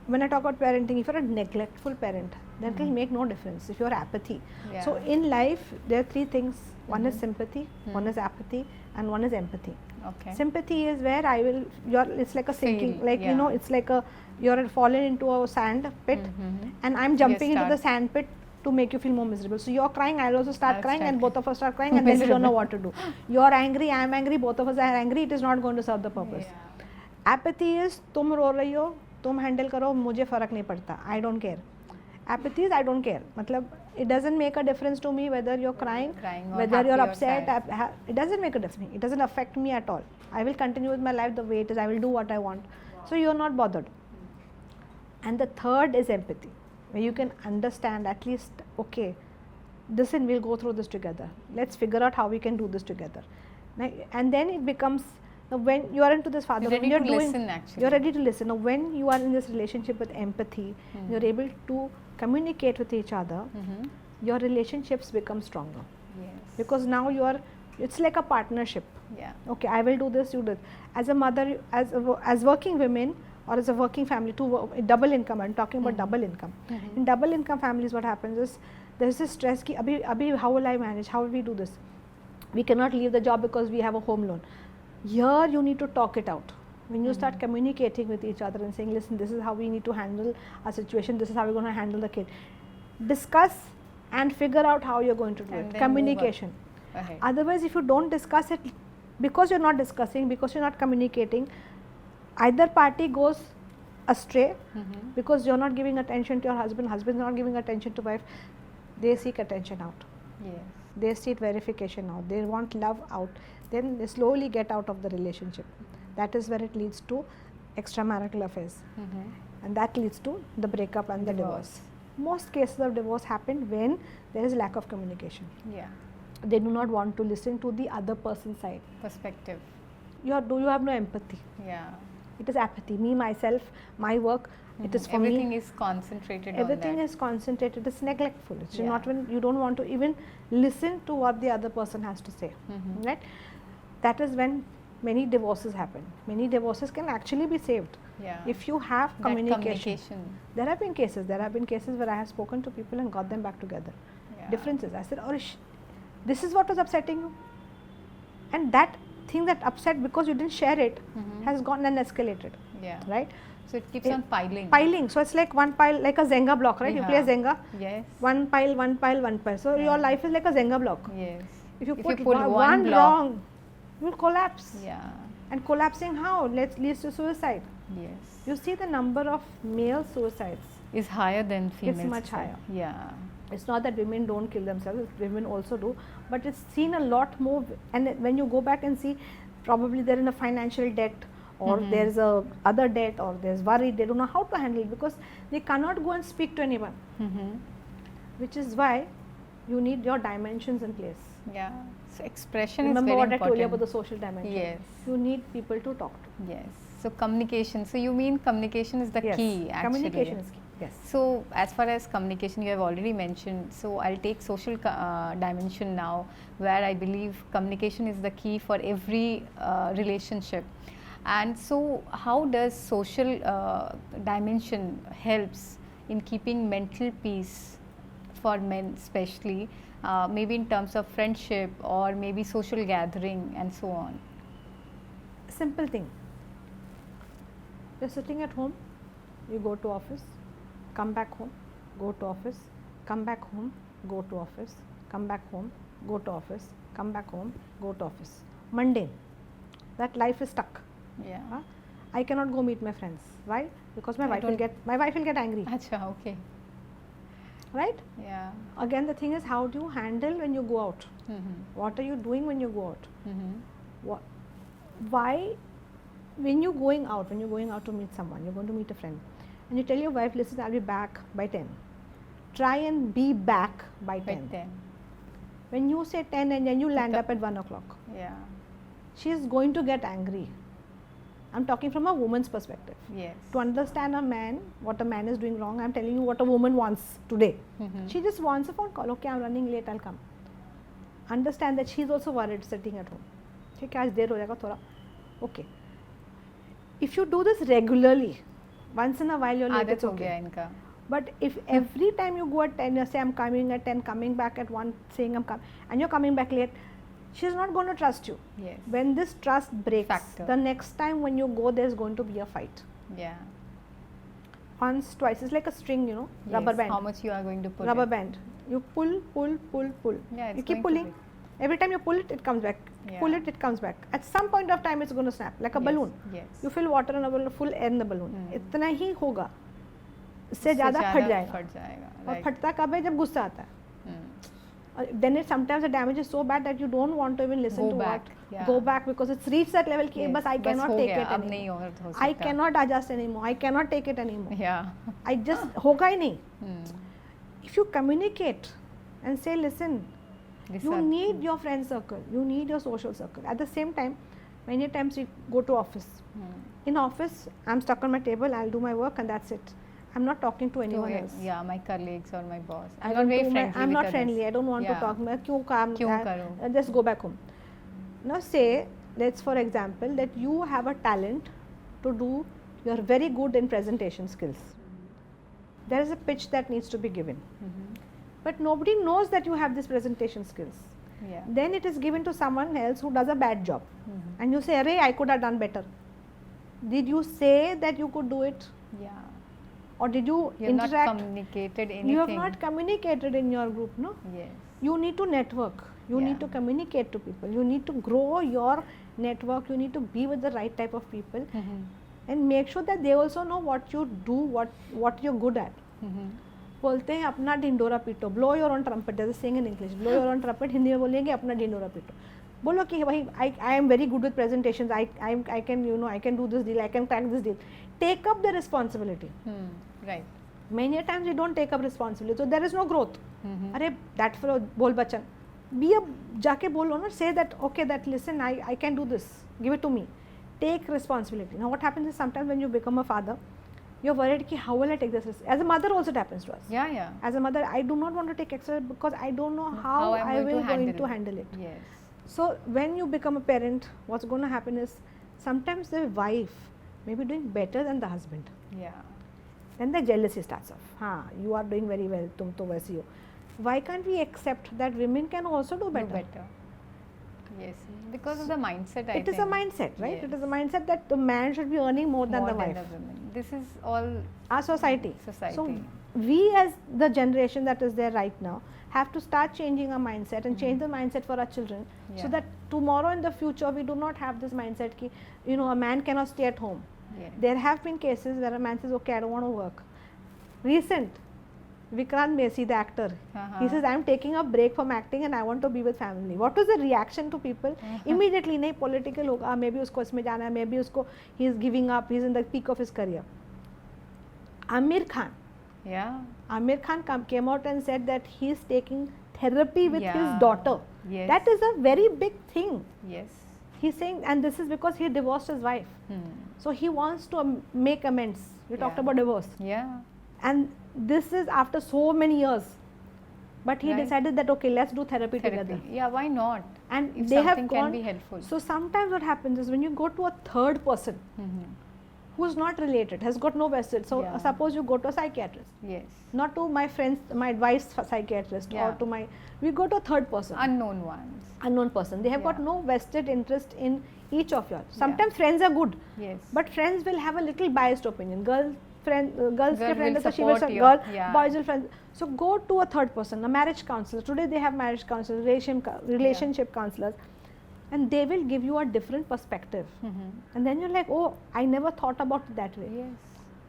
when I talk about parenting, if you're a neglectful parent, that will make no difference. If you're apathy, so in life there are 3 things. One is sympathy, one is apathy, and one is empathy. Okay. Sympathy is where it's like a sinking, like you know, it's like you're fallen into a sand pit, and I'm jumping into the sand pit to make you feel more miserable. So you're crying, I'll also start crying, and both of us start crying, and then we don't know what to do. You're angry, I'm angry, both of us are angry. It is not going to serve the purpose. Apathy is तुम रो रही हो, तुम handle करो, मुझे फर्क नहीं पड़ता. I don't care. Apathy is I don't care. मतलब it doesn't make a difference to me whether you're crying whether you're upset. It doesn't make a difference. It doesn't affect me at all. I will continue with my life the way it is. I will do what I want. So you're not bothered. And the third is empathy, where you can understand at least, okay, listen, we'll go through this together. Let's figure out how we can do this together. And then it becomes, when you are into this fatherhood, you're ready to listen actually. You're ready to listen. Now, when you are in this relationship with empathy, you're able to communicate with each other, your relationships become stronger. Yes. Because now it's like a partnership. Yeah. Okay, I will do this, you do it. As a mother, as working women, or as a working family, double income, I'm talking about double income. In double income families, what happens is, there's this stress, ki, abhi, how will I manage, how will we do this? We cannot leave the job because we have a home loan. Here you need to talk it out. When you start communicating with each other and saying, listen, this is how we need to handle our situation, this is how we're going to handle the kid. Discuss and figure out how you're going to do it. Communication. Otherwise, if you don't discuss it, because you're not discussing, because you're not communicating, either party goes astray because you're not giving attention to your husband, husband is not giving attention to wife. They seek attention out. Yes. They seek verification out. They want love out. Then they slowly get out of the relationship. That is where it leads to extramarital affairs. And that leads to the breakup and the divorce. Most cases of divorce happen when there is lack of communication. Yeah. They do not want to listen to the other person's side. Perspective. You have no empathy. Yeah. It is apathy. Me, myself, my work, it is for everything me. Is concentrated Everything on that. is concentrated. It's neglectful. It's not when you don't want to even listen to what the other person has to say. Right? That is when many divorces happen. Many divorces can actually be saved if you have communication. There have been cases. There have been cases where I have spoken to people and got them back together. Differences. I said, Orish, this is what was upsetting you, and that thing that upset because you didn't share it has gone and escalated. Right? So it keeps on piling. Piling. So it's like one pile, like a Jenga block, right? You play a Jenga. Yes. One pile, one pile, one pile. So your life is like a Jenga block. Yes. If you put one wrong, you will collapse. Yeah. And collapsing how? Leads to suicide. Yes. You see the number of male suicides is higher than female. It's much higher. Yeah. It's not that women don't kill themselves, women also do, but it's seen a lot more. And when you go back and see, probably they're in a financial debt, or there's a other debt, or there's worry, they don't know how to handle it because they cannot go and speak to anyone. Which is why you need your dimensions in place. Yeah. So expression Remember is very what important. I told you about the social dimension. Yes. You need people to talk to. Yes. So communication. So you mean communication is the key actually. Communication is key. Yes. So as far as communication, you have already mentioned. So I'll take social dimension now, where I believe communication is the key for every relationship. And so how does social dimension helps in keeping mental peace for men especially, maybe in terms of friendship or maybe social gathering and so on? Simple thing. You're sitting at home, you go to office, come back home, go to office, come back home, go to office, come back home, go to office, come back home, go to office. Mundane. That life is stuck. Yeah. I cannot go meet my friends. Why? Because my wife will get angry. Acha, okay. Right? Yeah. Again, the thing is, how do you handle when you go out? What are you doing when you go out? Why? When you're going out to meet someone, you're going to meet a friend, and you tell your wife, listen, I'll be back by 10. Try and be back by 10. When you say 10 and then you land up at 1 o'clock, she is going to get angry. I'm talking from a woman's perspective. Yes. To understand a man, what a man is doing wrong, I'm telling you what a woman wants today. She just wants a phone call. Okay, I'm running late, I'll come. Understand that she's also worried sitting at home. Okay. If you do this regularly, once in a while you're late, it's okay. But if every time you go at 10, you say I'm coming at 10, coming back at 1, saying I'm coming, and you're coming back late, she's not going to trust you. Yes. When this trust breaks, the next time when you go, there's going to be a fight. Yeah. Once, twice. It's like a string, you know, rubber band. How much you are going to pull? Rubber band. You pull. Yeah, you keep pulling. Every time you pull it, it comes back. Pull it, it comes back. At some point of time, it's going to snap like a balloon. Yes. You fill water in a balloon, full air in the balloon. इतना ही होगा. इससे ज़्यादा फट जाएगा. और फटता कब है जब गुस्सा आता है. Then it sometimes the damage is so bad that you don't want to even listen go back because it's reached that level कि बस I cannot take it anymore. I cannot adjust anymore. I cannot take it anymore. Yeah. I just होगा ही नहीं. If you communicate and say, listen, you need your friend circle, you need your social circle. At the same time, many times we go to office. In office, I'm stuck on my table, I'll do my work and that's it. I'm not talking to anyone else. Yeah, my colleagues or my boss. I'm not very friendly. I'm not friendly. I don't want to talk. Just go back home. Now say, let's for example, that you have a talent to do, you're very good in presentation skills. There is a pitch that needs to be given. But nobody knows that you have this presentation skills. Yeah. Then it is given to someone else who does a bad job. And you say, Arey, I could have done better. Did you say that you could do it? Yeah. Or did you interact? Not communicated anything. You have not communicated in your group, no? Yes. You need to network. You need to communicate to people. You need to grow your network. You need to be with the right type of people. And make sure that they also know what you do, what you're good at. बोलते हैं अपना Dhindora पीटो, blow your own trumpet. There's a saying in English, blow your own trumpet. Hindi में बोलेंगे अपना ढिंडोरा पीटो. बोलो कि भाई I am very good with presentations. I can I can do this deal. I can crack this deal. Take up the responsibility. Right. Many times we don't take up responsibility, so there is no growth. अरे that fellow बोल बच्चन. जाके बोलो ना, say that okay, that listen, I can do this. Give it to me. Take responsibility. Now what happens is sometimes when you become a father, you're worried ki how will I take this risk. As a mother also it happens to us. Yeah. As a mother, I do not want to take extra because I don't know how I will going to handle it. Yes. So when you become a parent, what's going to happen is sometimes the wife may be doing better than the husband. Yeah. Then the jealousy starts off. You are doing very well, tum to waisi ho. Why can't we accept that women can also do better? Yes, because of the mindset. It is a mindset, right? Yes. It is a mindset that the man should be earning more than the wife. This is all our society. So we as the generation that is there right now, have to start changing our mindset and change the mindset for our children, so that tomorrow in the future we do not have this mindset ki, a man cannot stay at home. There have been cases where a man says, okay, I don't want to work. Recent, Vikrant Messi, the actor, he says, I am taking a break from acting and I want to be with family. What was the reaction to people? Immediately, nahi, political hoga, maybe usko isme jana hai, maybe usko, he is giving up, he is in the peak of his career. Amir Khan came out and said that he is taking therapy with his daughter. That is a very big thing. He's saying, and this is because he divorced his wife. So he wants to make amends. We talked about divorce. And this is after so many years. But he decided that, okay, let's do therapy together. Yeah, why not? And if they something have gone, can be helpful. So sometimes what happens is when you go to a third person who is not related, has got no vested. So suppose you go to a psychiatrist. Not to my friends, my advice psychiatrist, or to my, we go to a third person. Unknown ones. Unknown person. They have got no vested interest in each of you. Sometimes friends are good. But friends will have a little biased opinion. Girls ke friend hai, so she will say girl, boys will friends. So go to a third person, a marriage counselor. Today they have marriage counselors, relationship counselors, and they will give you a different perspective. And then you're like, oh, I never thought about it that way.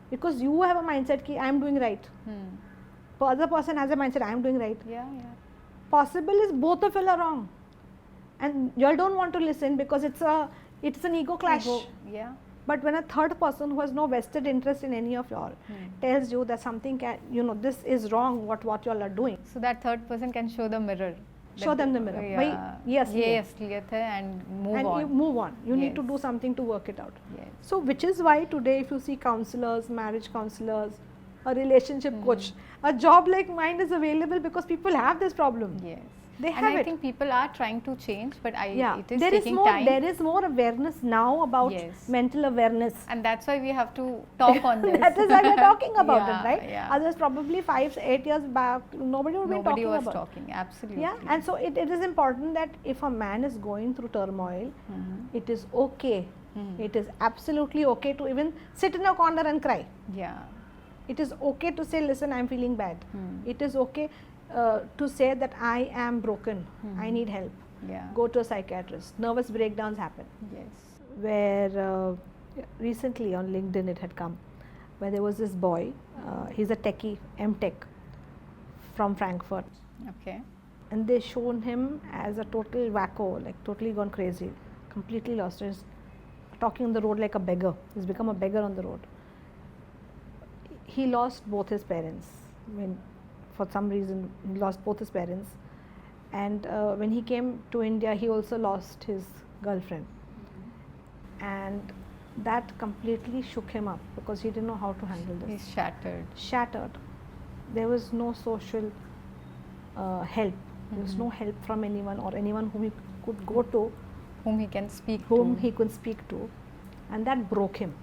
Because you have a mindset ki I am doing right. The other person has a mindset I am doing right. Possible is both of you are wrong, and you all don't want to listen because it's an ego clash. But when a third person who has no vested interest in any of y'all tells you that something can, this is wrong, what y'all are doing. So that third person can show the mirror. Show them the mirror. Yes, and move on. You move on. You need to do something to work it out. So which is why today if you see counselors, marriage counselors, a relationship coach, a job like mine is available because people have this problem. They have and I think people are trying to change, but it is there taking is time. There is more awareness now about mental awareness. And that's why we have to talk on this. That is why we are talking about it, right? Others probably 5-8 years back, nobody would be talking about it. Nobody was talking, absolutely. And so it is important that if a man is going through turmoil, it is okay. It is absolutely okay to even sit in a corner and cry. It is okay to say, listen, I am feeling bad. It is okay to say that I am broken, I need help. Go to a psychiatrist. Nervous breakdowns happen. Where recently on LinkedIn it had come, where there was this boy, he's a techie, M.Tech from Frankfurt. And they shown him as a total wacko, like totally gone crazy, completely lost. He's talking on the road like a beggar. He's become a beggar on the road. He lost both his parents. For some reason he lost both his parents, and when he came to India he also lost his girlfriend, and that completely shook him up because he didn't know how to handle this. He's shattered. There was no social help. There was no help from anyone or anyone whom he could go to, whom he can speak to, and that broke him.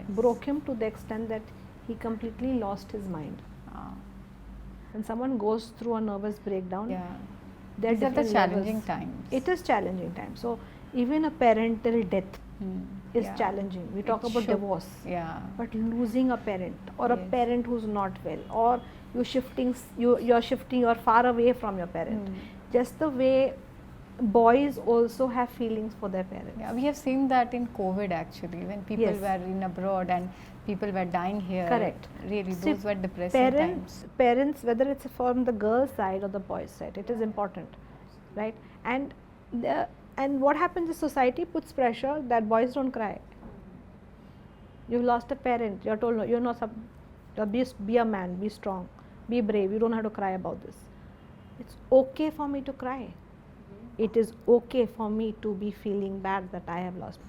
Broke him to the extent that he completely lost his mind. When someone goes through a nervous breakdown, these are the challenging times. It is challenging time. So even a parental death is challenging. We talk about divorce, but losing a parent or a parent who's not well, or you're far away from your parent. Just the way boys also have feelings for their parents. We have seen that in COVID actually, when people were in abroad and people were dying here. Correct. Really, those were depressing times. Parents, whether it's from the girl's side or the boy's side, it is important, right? And what happens is society puts pressure that boys don't cry. You've lost a parent. You're told, no, you're not. Be a man. Be strong. Be brave. You don't have to cry about this. It's okay for me to cry. It is okay for me to be feeling bad that I have lost.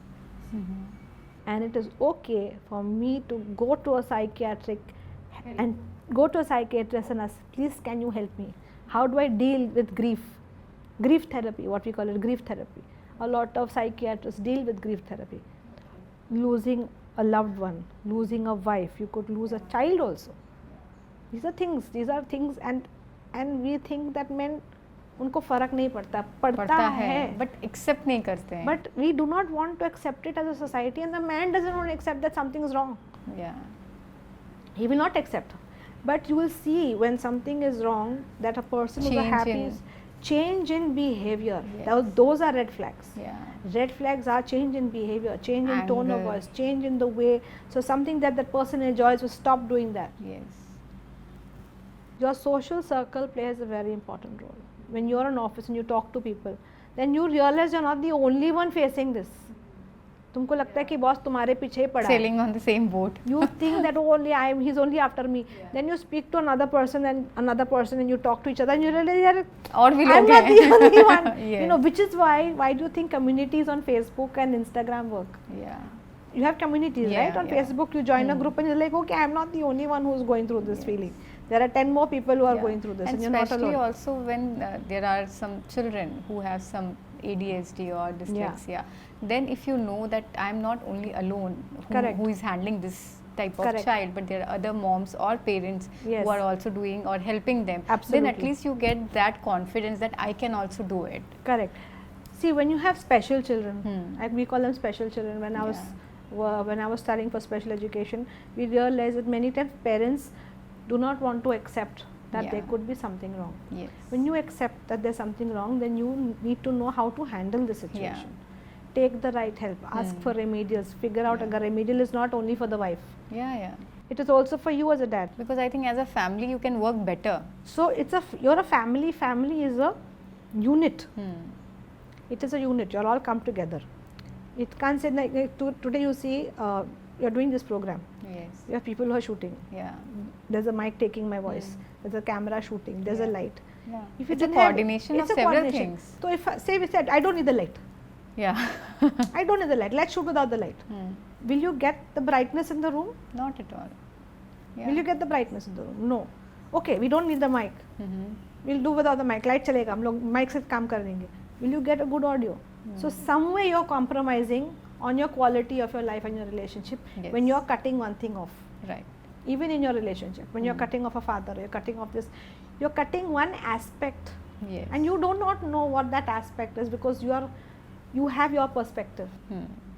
And it is okay for me to go to a psychiatrist and ask, please can you help me? How do I deal with grief? Grief therapy, what we call it, grief therapy. A lot of psychiatrists deal with grief therapy. Losing a loved one, losing a wife, you could lose a child also. These are things, and we think that men, उनको फर्क नहीं पड़ता है, but accept नहीं करते हैं. But we do not want to accept it as a society, and the man doesn't want to accept that something is wrong. He will not accept. But you will see when something is wrong, that a person who's happy, change in behavior. Those are red flags. Red flags are change in behavior, change in tone of voice, change in the way. So something that person enjoys, will stop doing that. Your social circle plays a very important role. When you're in office and you talk to people, then you realize you're not the only one facing this. तुमको लगता है कि boss तुम्हारे पीछे ही पड़ा है. Sailing on the same boat. You think that he's only after me. Then you speak to another person and you talk to each other and you realize I'm not the only one. You know, which is why do you think communities on Facebook and Instagram work? You have communities, right? On Facebook you join a group and you're like, okay, I'm not the only one who's going through this feeling. There are 10 more people who are going through this, and you're not alone. Especially also when there are some children who have some ADHD or dyslexia, then if you know that I'm not only alone who is handling this type of child, but there are other moms or parents who are also doing or helping them, then at least you get that confidence that I can also do it. Correct. See, when you have special children, we call them special children. When I was studying for special education, we realized that many times parents do not want to accept that there could be something wrong. When you accept that there's something wrong, then you need to know how to handle the situation. Take the right help, ask for remedials, figure out a remedial is not only for the wife. It is also for you as a dad. Because I think as a family you can work better. So you're a family is a unit. It is a unit, you'll all come together. It can't say like today you see you're doing this program. You have people who are shooting. There's a mic taking my voice. There's a camera shooting. There's a light. If it's a coordination of several things. So if we said, I don't need the light. I don't need the light. Let's shoot without the light. Will you get the brightness in the room? Not at all. Will you get the brightness in the room? No. Okay, we don't need the mic. We'll do without the mic. Light chalega. हम लोग mic से काम कर देंगे. Will you get a good audio? So some way you're compromising on your quality of your life and your relationship when you're cutting one thing off. Even in your relationship, when you're cutting off a father, you're cutting off this, you're cutting one aspect, and you do not know what that aspect is because you have your perspective.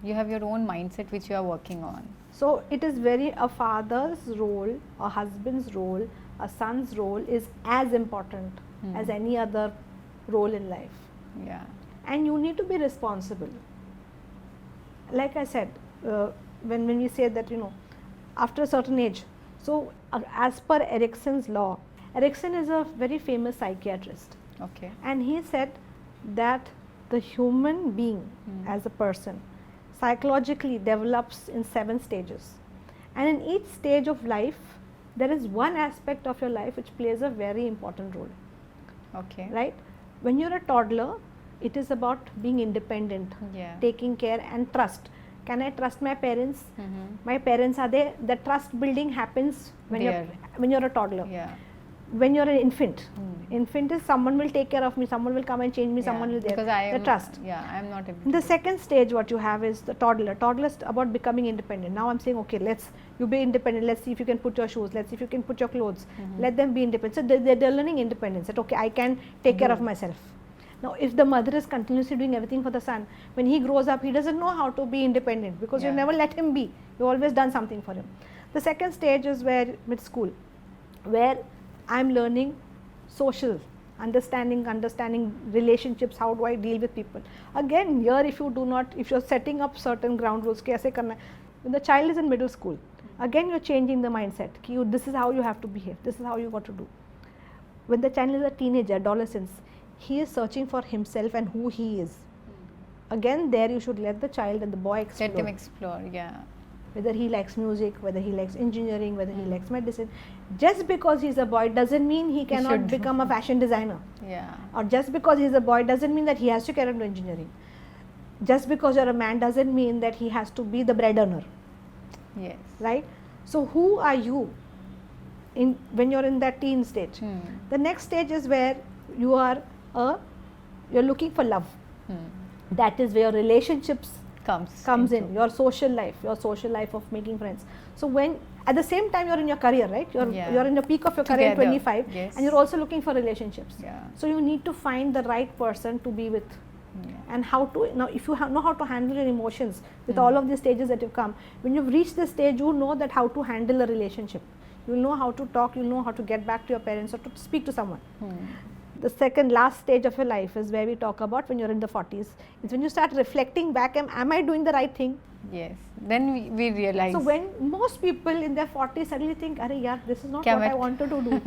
You have your own mindset which you are working on. So it is a father's role, a husband's role, a son's role is as important as any other role in life. And you need to be responsible. Like I said, when we say that, after a certain age, so as per Erickson's law, Erickson is a very famous psychiatrist. And he said that the human being as a person psychologically develops in 7 stages. And in each stage of life, there is one aspect of your life which plays a very important role. Right? When you're a toddler, it is about being independent, taking care and trust. Can I trust my parents? My parents are there. The trust building happens when you're a toddler. When you're an infant, infant is someone will take care of me, someone will come and change me, someone will there. Because I am, the trust. I am not able to. The second stage what you have is the toddler. Toddler is about becoming independent. Now I'm saying, okay, you be independent. Let's see if you can put your shoes. Let's see if you can put your clothes. Let them be independent. So they're learning independence. That okay, I can take care of myself. Now, if the mother is continuously doing everything for the son, when he grows up, he doesn't know how to be independent because you never let him be. You always done something for him. The second stage is mid school, where I'm learning social, understanding relationships, how do I deal with people. Again, here if you're setting up certain ground rules, kaise karna hai. When the child is in middle school, again you're changing the mindset. This is how you have to behave, this is how you got to do. When the child is a teenager, adolescence, he is searching for himself and who he is. Again, there you should let the child and the boy explore. Let him explore, Whether he likes music, whether he likes engineering, whether he likes medicine. Just because he's a boy doesn't mean he cannot become a fashion designer. Or just because he's a boy doesn't mean that he has to carry on engineering. Just because you're a man doesn't mean that he has to be the bread earner. Right? So who are you when you're in that teen stage? The next stage is where you're looking for love. That is where relationships comes in, your social life of making friends. So when at the same time you're in your career, right? You're in the peak of your career at 25 and you're also looking for relationships. So you need to find the right person to be with. And if you know how to handle your emotions with all of these stages that you've come, when you've reached this stage, you know that how to handle a relationship. you'll know how to talk, you'll know how to get back to your parents or to speak to someone. The second last stage of your life is where we talk about when you're in the 40s. It's when you start reflecting back, am I doing the right thing? Yes, then we realize. So when most people in their 40s suddenly think, "Arey yaar, this is not what I wanted to do.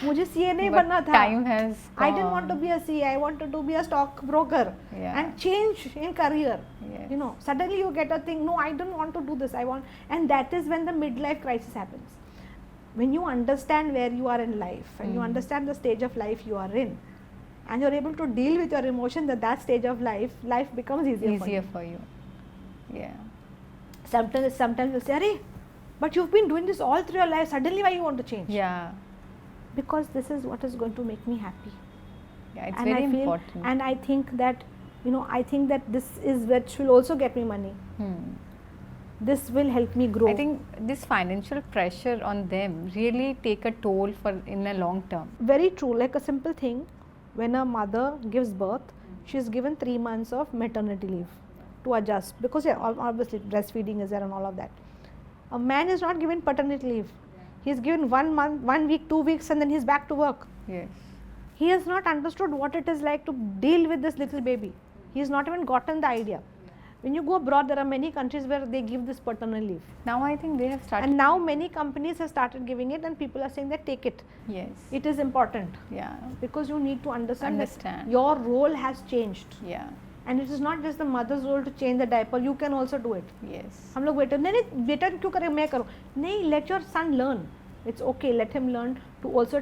मुझे CA नहीं बनना था. Time has gone. I didn't want to be a CA. I wanted to be a stock broker and change in career. Yes. You know, suddenly you get a thing. No, I don't want to do this. I want, and that is when the midlife crisis happens. When you understand where you are in life and you understand the stage of life you are in, and you're able to deal with your emotions at that stage of life, life becomes easier for you. Yeah. Sometimes you say, "Arey, but you've been doing this all through your life. Suddenly, why you want to change?" Yeah. Because this is what is going to make me happy. Yeah, it's very important. And I think that, you know, I think that this is which will also get me money. This will help me grow. I think this financial pressure on them really take a toll in a long term. Very true. Like a simple thing, when a mother gives birth, she is given 3 months of maternity leave to adjust, because obviously breastfeeding is there and all of that. A man is not given paternity leave. He is given 1 month, 1 week, 2 weeks, and then he's back to work. Yes. He has not understood what it is like to deal with this little baby. He has not even gotten the idea. When you go abroad, there are many countries where they give this paternal leave. Now I think they have started. And now many companies have started giving it, and people are saying that take it. Yes. It is important. Yeah. Because you need to understand that your role has changed. Yeah. And it is not just the mother's role to change the diaper. You can also do it. Yes. हम लोग बेटा नहीं बेटा क्यों करे मैं करूँ नहीं, let your son learn. It's okay, let him learn to also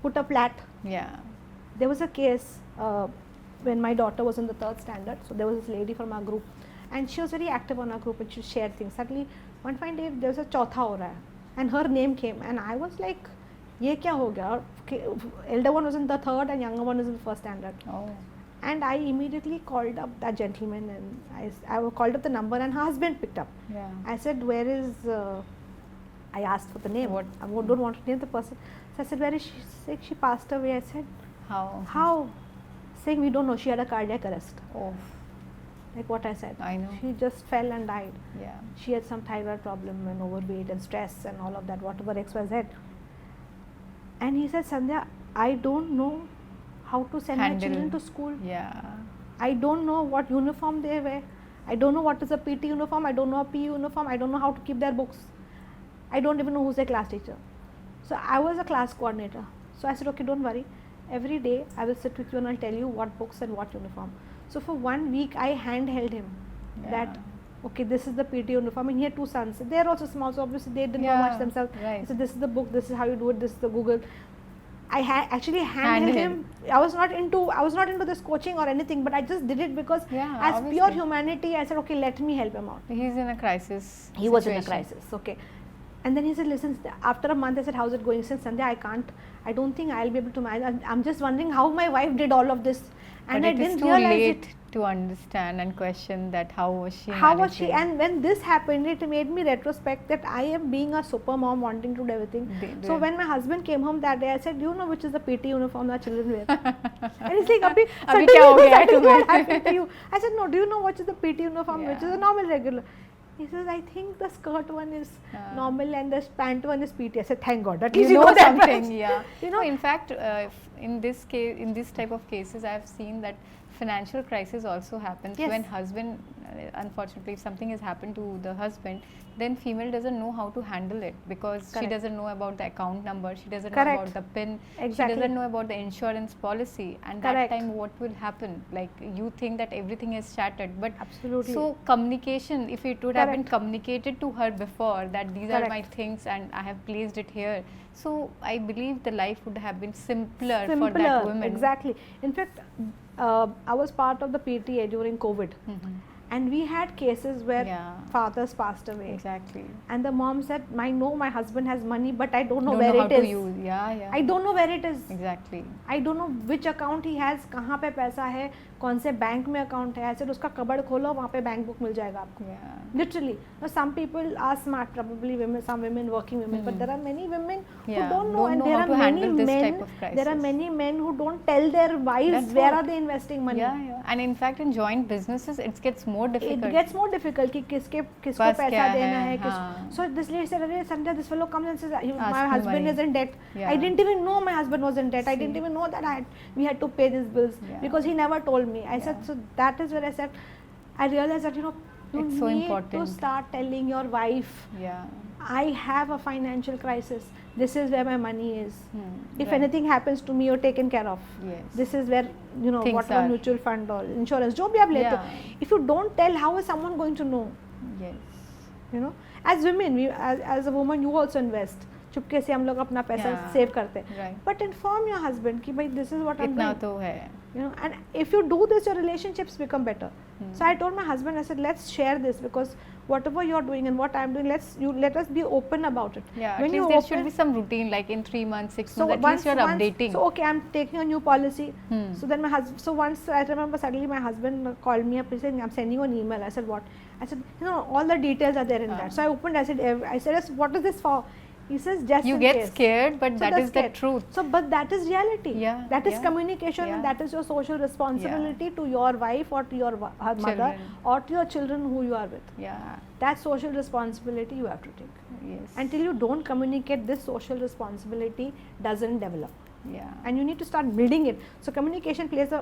put a plait. Yeah. There was a case when my daughter was in the 3rd standard. So there was this lady from our group, and she was very active on our group and she shared things. Suddenly one fine day there was a चौथा हो रहा है, and her name came, and I was like, ये क्या हो गया? Elder one was in the 3rd and younger one was in the 1st standard. Oh. And I immediately called up that gentleman, and I called up the number, and her husband picked up. Yeah. I said, where is, I asked for the name. I don't want to name the person. So I said, where is she? Sick, she passed away. I said, how? Saying, we don't know, she had a cardiac arrest. Oh. Like what I said. I know. She just fell and died. Yeah. She had some thyroid problem and overweight and stress and all of that, whatever XYZ. And he said, Sandhya, I don't know how to send my children to school. Yeah. I don't know what uniform they wear. I don't know what is a PT uniform. I don't know a PE uniform. I don't know how to keep their books. I don't even know who's their class teacher. So I was a class coordinator. So I said, okay, don't worry. Every day I will sit with you and I'll tell you what books and what uniform. So for 1 week I handheld him. Yeah. That, okay, this is the PT uniform. And he had 2 sons. They're also small, so obviously they didn't know much themselves. Right. So this is the book, this is how you do it, this is the Google. I actually handheld him. I was not into this coaching or anything, but I just did it because as pure humanity, I said, okay, let me help him out. He's in a crisis. He was in a crisis. Okay. And then he said, listen, after a month I said, how's it going? He said, Sandhya, I don't think I'll be able to manage. I'm just wondering how my wife did all of this. And but I didn't too realize late to understand and question that how was she and when this happened, it made me retrospect that I am being a super mom wanting to do everything. So when my husband came home that day, I said, do you know which is the PT uniform that children wear? And he's like, what happened to you? I said, no, do you know what is the PT uniform, which is a normal regular? He says, I think the skirt one is normal and the pant one is PT. I said, thank God. At least you know something. Yeah. You know, in fact, in this case, in this type of cases, I have seen that financial crisis also happens when husband, unfortunately, if something has happened to the husband, then female doesn't know how to handle it because she doesn't know about the account number, she doesn't know about the PIN, she doesn't know about the insurance policy, and that time what will happen? Like you think that everything is shattered, but so communication, if it would have been communicated to her before that these are my things and I have placed it here, so I believe the life would have been simpler for that woman. Exactly. In fact, I was part of the PTA during COVID. And we had cases where fathers passed away. Exactly. And the mom said, I know my husband has money, but I don't know where it is. To use. I don't know where it is. Exactly. I don't know which account he has, kahan pe paisa hai, कौन से bank में account है. I said उसका कबड़ खोलो, वहाँ पे bank book मिल जाएगा आपको. Literally. Now some people are smart, probably women, some women, working women, but there are many women who don't know, and there are many men. There are many men who don't tell their wives where are they investing money. And in fact, in joint businesses, it gets more difficult. It gets more difficult कि किसको पैसा देना है, So this lady said, "अरे Sandhya, this fellow comes and says, my husband is in debt. I didn't even know my husband was in debt. I didn't even know that we had to pay these bills because he never told me." I said, so that is where I said, I realized that you it's so need important to start telling your wife, I have a financial crisis. This is where my money is. If anything happens to me, you're taken care of. This is where whatever mutual fund or insurance, जो भी आप लेते हो. If you don't tell, how is someone going to know? As women, as a woman, you also invest. चुपके से हम लोग अपना पैसा सेव करते हैं. But inform your husband कि भाई this is what I'm doing. इतना तो है. And if you do this, your relationships become better. So I told my husband, I said, let's share this, because whatever you're doing and what I'm doing, let us be open about it. When at least there should be some routine, like in 3 months, 6 months, at least you're updating. So okay, I'm taking a new policy. So then once I remember suddenly my husband called me up, he said, I'm sending you an email. I said, what? I said, all the details are there in that. So I opened, I said, what is this for? He says, just you in get case. Scared, but that is the truth. So, but that is reality. That is communication, and that is your social responsibility to your wife or to your mother or to your children who you are with. That social responsibility you have to take. Until you don't communicate, this social responsibility doesn't develop. And you need to start building it. So communication plays a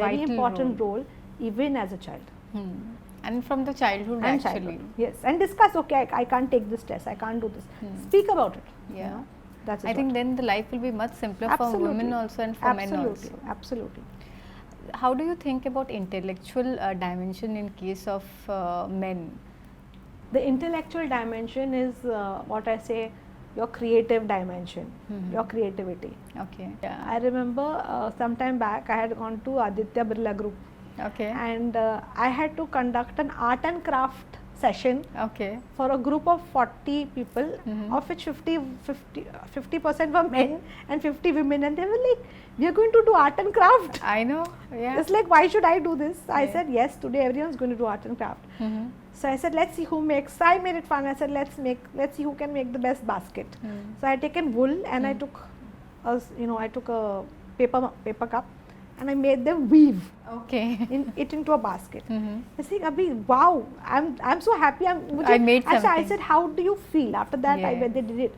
very important role even as a child. And from the childhood, actually. Yes, and discuss, okay, I can't take this test, I can't do this. Speak about it. That's I think then the life will be much simpler for women also and for men also. Absolutely. How do you think about intellectual dimension in case of men? The intellectual dimension is what I say, your creative dimension, your creativity. I remember some time back I had gone to Aditya Birla Group. And I had to conduct an art and craft session for a group of 40 people, of which 50% were men and 50 women, and they were like, we are going to do art and craft. I know. It's like, why should I do this? I said, yes, today everyone's going to do art and craft. So I said, let's see who makes. I made it fun. I said, let's see who can make the best basket. So I had taken wool and I took a paper cup, and I made them weave it into a basket. I said, Abhi, wow, I'm so happy. I made something. I said, how do you feel? After that, they did it.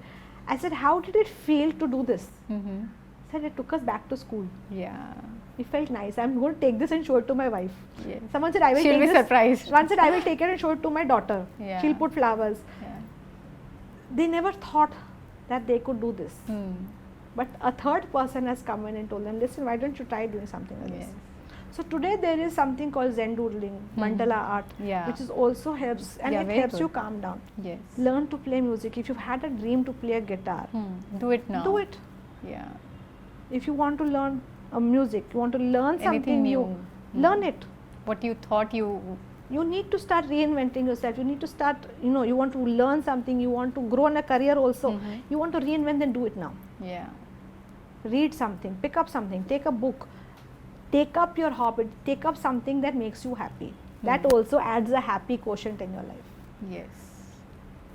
I said, how did it feel to do this? I said, it took us back to school. It felt nice. I'm going to take this and show it to my wife. Someone said, I will She'll take be this. surprised. One said, I will take it and show it to my daughter. She'll put flowers. They never thought that they could do this. But a third person has come in and told them, listen, why don't you try doing something like this? So today there is something called Zen doodling, mandala art, which is also helps, and it helps you calm down. Learn to play music. If you've had a dream to play a guitar, do it now. Do it. If you want to learn music, you want to learn something new, learn it. What you thought you need to start reinventing yourself. You need to start, you want to learn something, you want to grow in a career also. You want to reinvent, then do it now. Read something, pick up something, take a book, take up your hobby, take up something that makes you happy. That also adds a happy quotient in your life.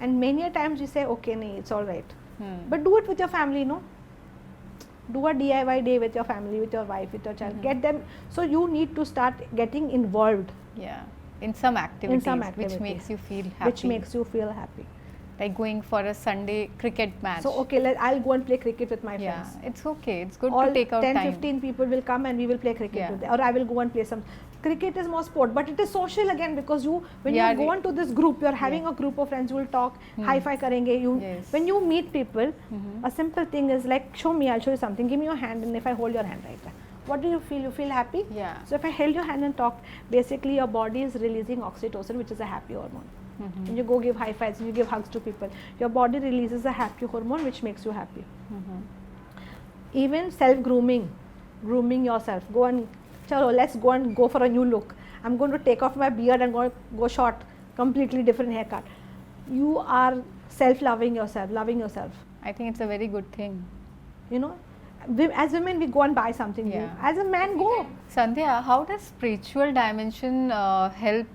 And many a times you say, okay, nee, it's all right. But do it with your family, no? Do a DIY day with your family, with your wife, with your child. Get them. So you need to start getting involved. In some activities, which makes you feel happy. Like going for a Sunday cricket match. So okay, I'll go and play cricket with my friends. It's okay. It's good to take out 10-15 people will come and we will play cricket with them. Or I will go and play some. Cricket is more sport, but it is social again, because when you go into this group, you're having a group of friends. You will talk, hi-fi karenge. When you meet people, a simple thing is like, show me, I'll show you something. Give me your hand, and if I hold your hand right there, what do you feel? You feel happy? So if I held your hand and talked, basically your body is releasing oxytocin, which is a happy hormone. When you go give high fives and you give hugs to people, your body releases a happy hormone which makes you happy. Even self-grooming, grooming yourself. Let's go for a new look. I'm going to take off my beard and go short, completely different haircut. You are self-loving yourself, loving yourself. I think it's a very good thing. as women, we go and buy something new. As a man, go. Sandhya, how does spiritual dimension helps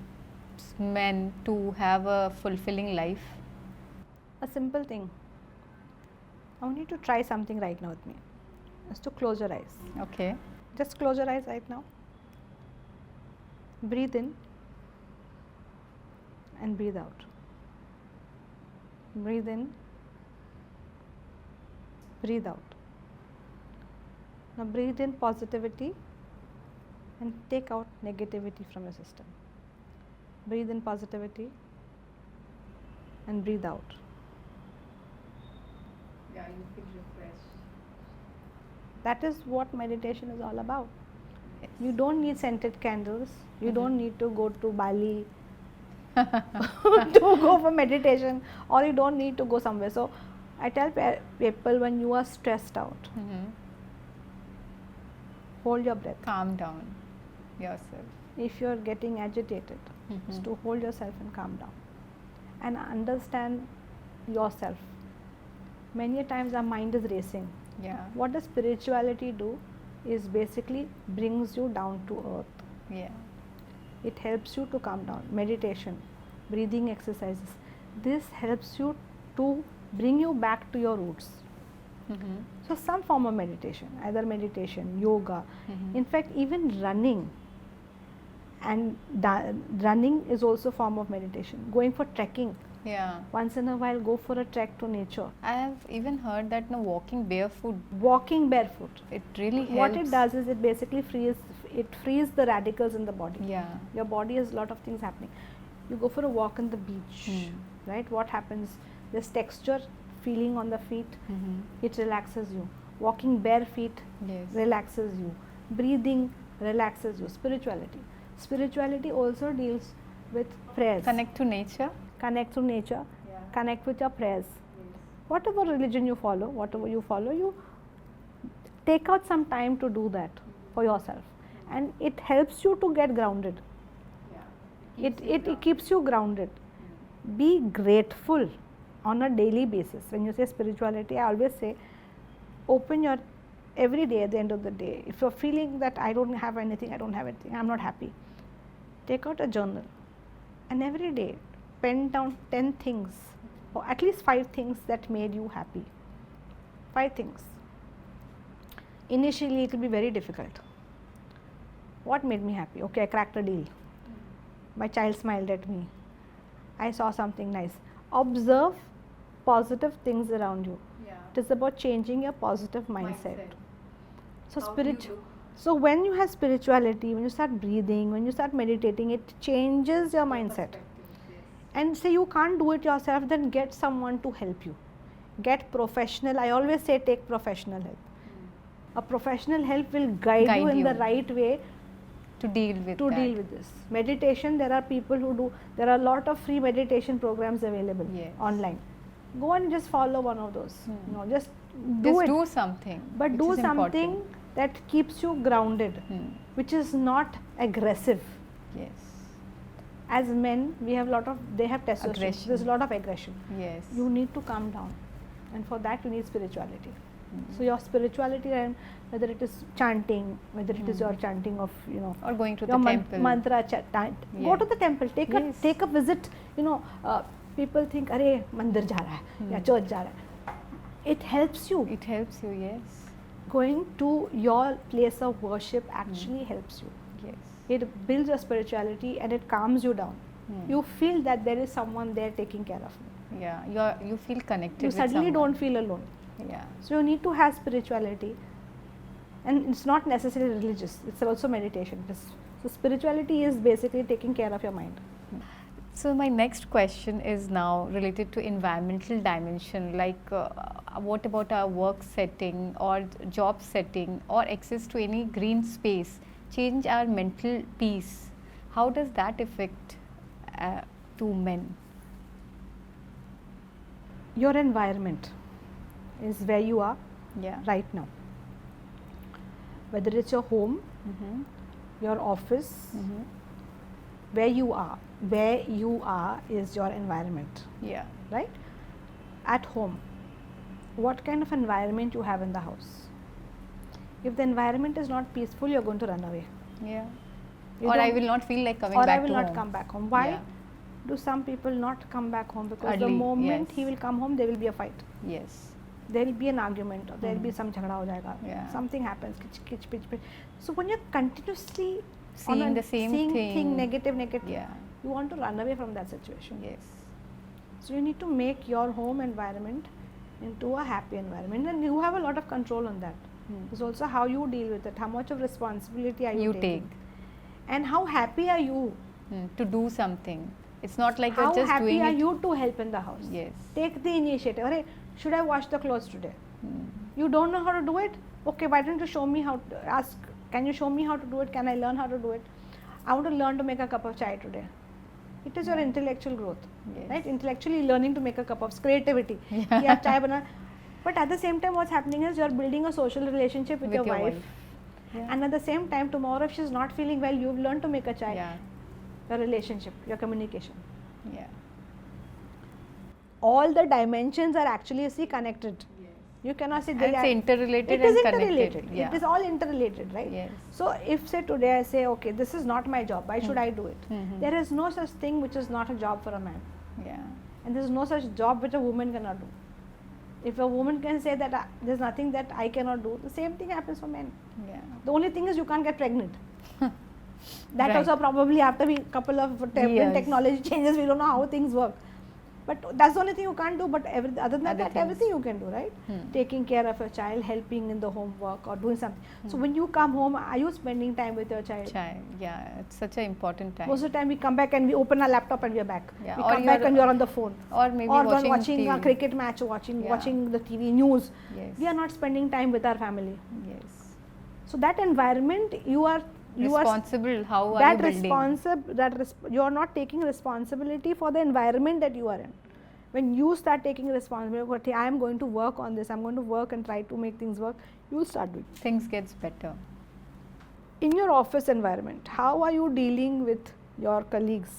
men to have a fulfilling life? A simple thing. I want you to try something right now with me. Just to close your eyes. Okay. Just close your eyes right now. Breathe in and breathe out. Breathe in, breathe out. Now breathe in positivity and take out negativity from your system. Breathe in positivity and breathe out. Yeah, you feel refreshed. That is what meditation is all about. Yes. You don't need scented candles. You don't need to go to Bali to go for meditation, or you don't need to go somewhere. So I tell people, when you are stressed out, hold your breath. Calm down yourself. If you are getting agitated, is to hold yourself and calm down and understand yourself. Many times our mind is racing. Yeah. What does spirituality do is basically brings you down to earth. Yeah. It helps you to calm down. Meditation, breathing exercises, this helps you to bring you back to your roots. So some form of meditation, either meditation, yoga, in fact even running, and running is also a form of meditation. Going for trekking, once in a while go for a trek to nature. I have even heard that walking barefoot, it really helps. What it does is it basically frees the radicals in the body. Your body has a lot of things happening. You go for a walk on the beach, right? What happens? This texture feeling on the feet, it relaxes you. Walking bare feet relaxes you. Breathing relaxes you. Spirituality also deals with prayers. Connect to nature, connect with your prayers. Whatever religion you follow, you take out some time to do that for yourself, and it helps you to get grounded. It keeps you grounded. Be grateful on a daily basis. When you say spirituality, I always say, open your every day. At the end of the day, if you're feeling that I don't have anything, I'm not happy, take out a journal and every day pen down 10 things, or at least 5 things that made you happy. 5 things. Initially it will be very difficult. What made me happy? Okay, I cracked a deal. My child smiled at me. I saw something nice. Observe positive things around you. It is about changing your positive mindset. So when you have spirituality, when you start breathing, when you start meditating, it changes your mindset. And say you can't do it yourself, then get someone to help you. Get professional. I always say take professional help. A professional help will guide you in the right way to deal with this. Meditation, there are people who do, there are a lot of free meditation programs available online. Go and just follow one of those. Just do something. But do something that keeps you grounded, which is not aggressive. Yes. As men, they have testosterone. There's a lot of aggression. Yes. You need to calm down, and for that you need spirituality. So your spirituality, and whether it is chanting, whether it is your chanting of or going to the temple, mantra go to the temple, take a visit. People think, "Arey, mandir ja raha hai, ya church ja raha hai." It helps you. Yes. Going to your place of worship actually helps you. Yes. It builds your spirituality and it calms you down. You feel that there is someone there taking care of you. Yeah, you feel connected. You suddenly don't feel alone. Yeah. So you need to have spirituality, and it's not necessarily religious. It's also meditation. So spirituality is basically taking care of your mind. So my next question is now related to environmental dimension, like what about our work setting or job setting or access to any green space change our mental peace? How does that affect to men? Your environment is where you are right now. Whether it's your home, your office, where you are is your environment. Yeah. Right? At home, what kind of environment you have in the house? If the environment is not peaceful, you're going to run away. Yeah. You Or I don't- will not feel like coming or back I will to not home. come back home. Why Yeah. do some people not come back home? Because the Early, moment yes. he will come home, there will be a fight. Yes. There will be an argument, or there will be some jhagda ho jayega. Yeah. Something happens, kitch, pitch. So when you're continuously Seeing the same thing. negative, Yeah. you want to run away from that situation. Yes. So you need to make your home environment into a happy environment, and you have a lot of control on that. It's also how you deal with it, how much of responsibility are you taking, and how happy are you To do something. It's not like how you're just happy doing are it. you to help in the house. Yes. Take the initiative. Arey, should I wash the clothes today? You don't know how to do it? Okay, why don't you show me how to ask? Can you show me how to do it? Can I learn how to do it? I want to learn to make a cup of chai today. It is your intellectual growth, Yes. right? Intellectually learning to make a cup of creativity. कि आप chai बना. But at the same time, what's happening is you're building a social relationship with your wife. Yeah. And at the same time, tomorrow if she's not feeling well, you've learned to make a chai. Yeah. Your relationship, your communication. Yeah. All the dimensions are actually connected. You cannot say And they it's are interrelated it is and connected. interrelated. Yeah. It is all interrelated, right? Yes. So if say today I say, okay, this is not my job, why should I do it? Mhm. There is no such thing which is not a job for a man, Yeah. and there is no such job which a woman cannot do. If a woman can say that there's nothing that I cannot do, the same thing happens for men. Yeah. The only thing is you can't get pregnant. That Right. also probably after we couple of when Years. technology changes, we don't know how things work. But that's the only thing you can't do. But other than Other that, things. everything you can do, right? Taking care of your child, helping in the homework, or doing something. So when you come home, are you spending time with your child? Chai. Yeah. It's such an important time. Most of the time, we come back and we open our laptop and we are back. Yeah, We or come back you're- and we are on the phone. Or maybe Or watching a TV. cricket match, watching Yeah. the TV news. Yes. We are not spending time with our family. Yes. So that environment, you are Responsible. How are that you building? you are not taking responsibility for the environment that you are in. When you start taking responsibility, okay, I am going to work on this, I'm going to work and try to make things work, you will start doing. Things gets better. In your office environment, how are you dealing with your colleagues?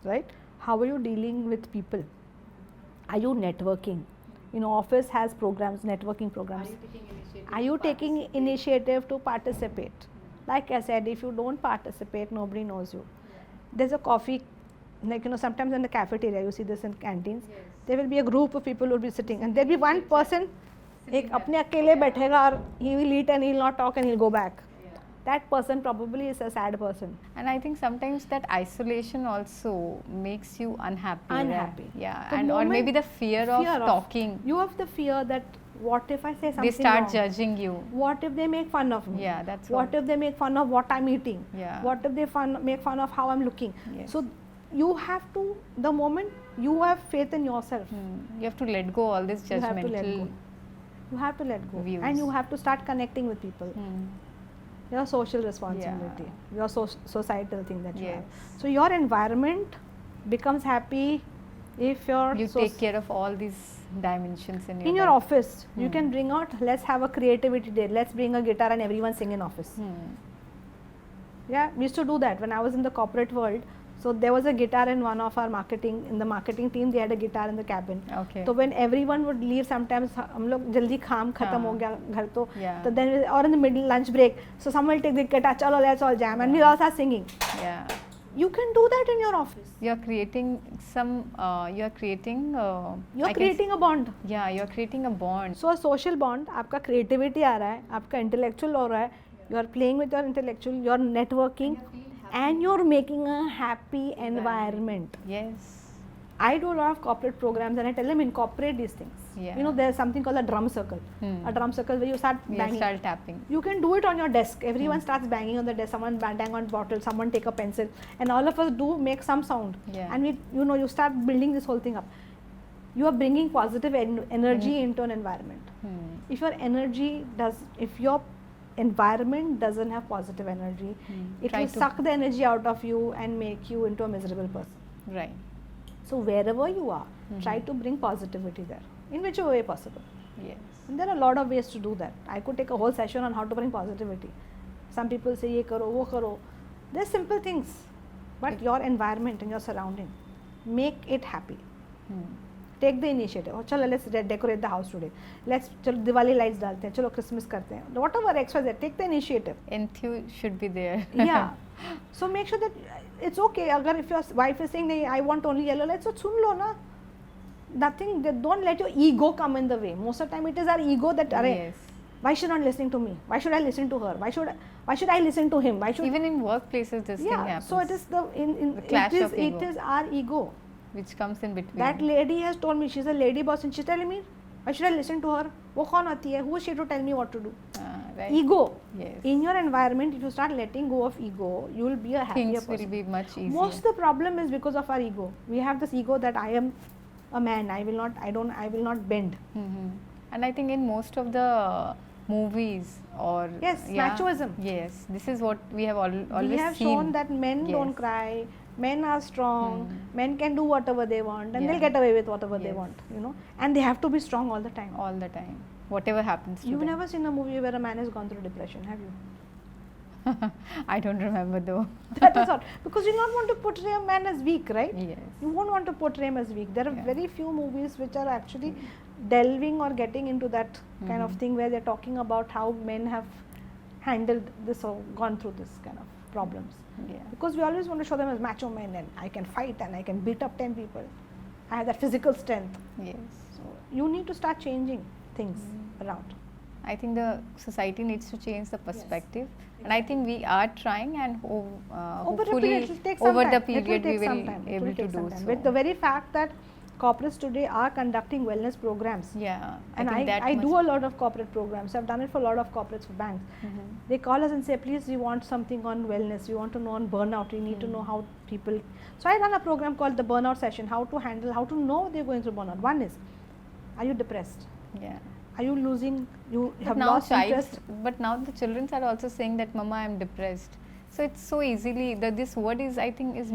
Right? How are you dealing with people? Are you networking? Office has programs, networking programs. Are you taking initiative to participate? Like I said, if you don't participate, nobody knows you. There's a coffee, sometimes in the cafeteria, you see this in canteens. There will be a group of people who will be sitting, and there will be one person, एक अपने अकेले बैठेगा और he will eat and he will not talk and he will go back. That person probably is a sad person. And I think sometimes that isolation also makes you unhappy. Unhappy. Right? Yeah. The And or maybe moment- the fear of talking. You have the fear that what if I say something They start wrong? judging you. What if they make fun of me? Yeah, that's What if they make fun of what I'm eating? Yeah. What if they make fun of how I'm looking? Yes. So you have to, the moment you have faith in yourself, You have to let go all this you have to let judgmental. go. You have to let go. Views. And you have to start connecting with people. Your social responsibility, your societal thing that you have. Yes. So your environment becomes happy if You take care of all these dimensions in your in your life. office. You can bring out, let's have a creativity day, let's bring a guitar and everyone sing in office. Yeah, we used to do that when I was in the corporate world. So there was a guitar in one of our in the marketing team, they had a guitar in the cabin. Okay. So when everyone would leave, sometimes हम लोग जल्दी काम खत्म हो गया घर तो, Yeah. so then or in the middle lunch break, so someone will take the guitar, chalo let's all jam, and we all start singing. Yeah. You can do that in your office. You're creating some. You're creating. You're creating a bond. Yeah, you're creating a bond. So a social bond, आपका creativity आ रहा है, आपका intellectual हो रहा है, you're playing with your intellectual, you're networking, and you're making a happy environment. Yes. I do a lot of corporate programs and I tell them incorporate these things. Yeah. There's something called a drum circle. A drum circle where you start Yeah, banging. start tapping. You can do it on your desk. Everyone starts banging on the desk. Someone bang on bottle. Someone take a pencil, and all of us do make some sound. Yeah. And you start building this whole thing up. You are bringing positive energy into an environment. If your environment doesn't have positive energy, it Try will to- suck the energy out of you and make you into a miserable person. Right. So wherever you are, try to bring positivity there, in whichever way possible. Yes. And there are a lot of ways to do that. I could take a whole session on how to bring positivity. Some people say, ye karo, wo karo. There's simple things, but your environment and your surrounding, make it happy. take the initiative. Oh, chalo, let's decorate the house today. Let's chalo Diwali lights dalte hain, chalo Christmas karte hain. Whatever XYZ, take the initiative. Enthuse should be there. Yeah. So make sure that it's okay. Agar if your wife is saying, I want only yellow lights, so sun lo na. Nothing. Don't let your ego come in the way. Most of the time, it is our ego that. Yes. Why should not listening to me? Why should I listen to her? Why should I listen to him? Why should even in workplaces this thing happens. So it is the clash of ego. It is our ego which comes in between. That lady has told me, she's a lady boss, and she's telling me, why should I listen to her? वो कौन आती है? Who is she to tell me what to do? Right. Ego. Yes. In your environment, if you start letting go of ego, you will be a happier Things person. will be much easier. Most of the problem is because of our ego. We have this ego that I am a man. I will not bend. And I think in most of the movies or machoism. Yes, this is what we have always seen. We have shown that men don't cry, men are strong, men can do whatever they want, and they'll get away with whatever they want, and they have to be strong all the time. All the time, whatever happens to You've them. never seen a movie where a man has gone through depression, have you? I don't remember though. That is all. Because you don't want to portray a man as weak, right? Yes. You won't want to portray him as weak. There are very few movies which are actually delving or getting into that kind of thing where they're talking about how men have handled this or gone through this kind of problems. Yeah. Because we always want to show them as macho men, and I can fight and I can beat up 10 people. I have that physical strength. Yes. So you need to start changing things around. I think the society needs to change the perspective, and I think we are trying, and hopefully over the period we will be able to do so. With the very fact that corporates today are conducting wellness programs. Yeah, and I do a lot of corporate programs. I've done it for a lot of corporates for banks. They call us and say, please, we want something on wellness. We want to know on burnout. We need to know how people. So I run a program called the burnout session. How to know they're going through burnout. One is, are you depressed? Yeah. Are you losing? You have lost interest. But now the children are also saying that, Mama, I'm depressed. So it's so easily that this word is, I think, is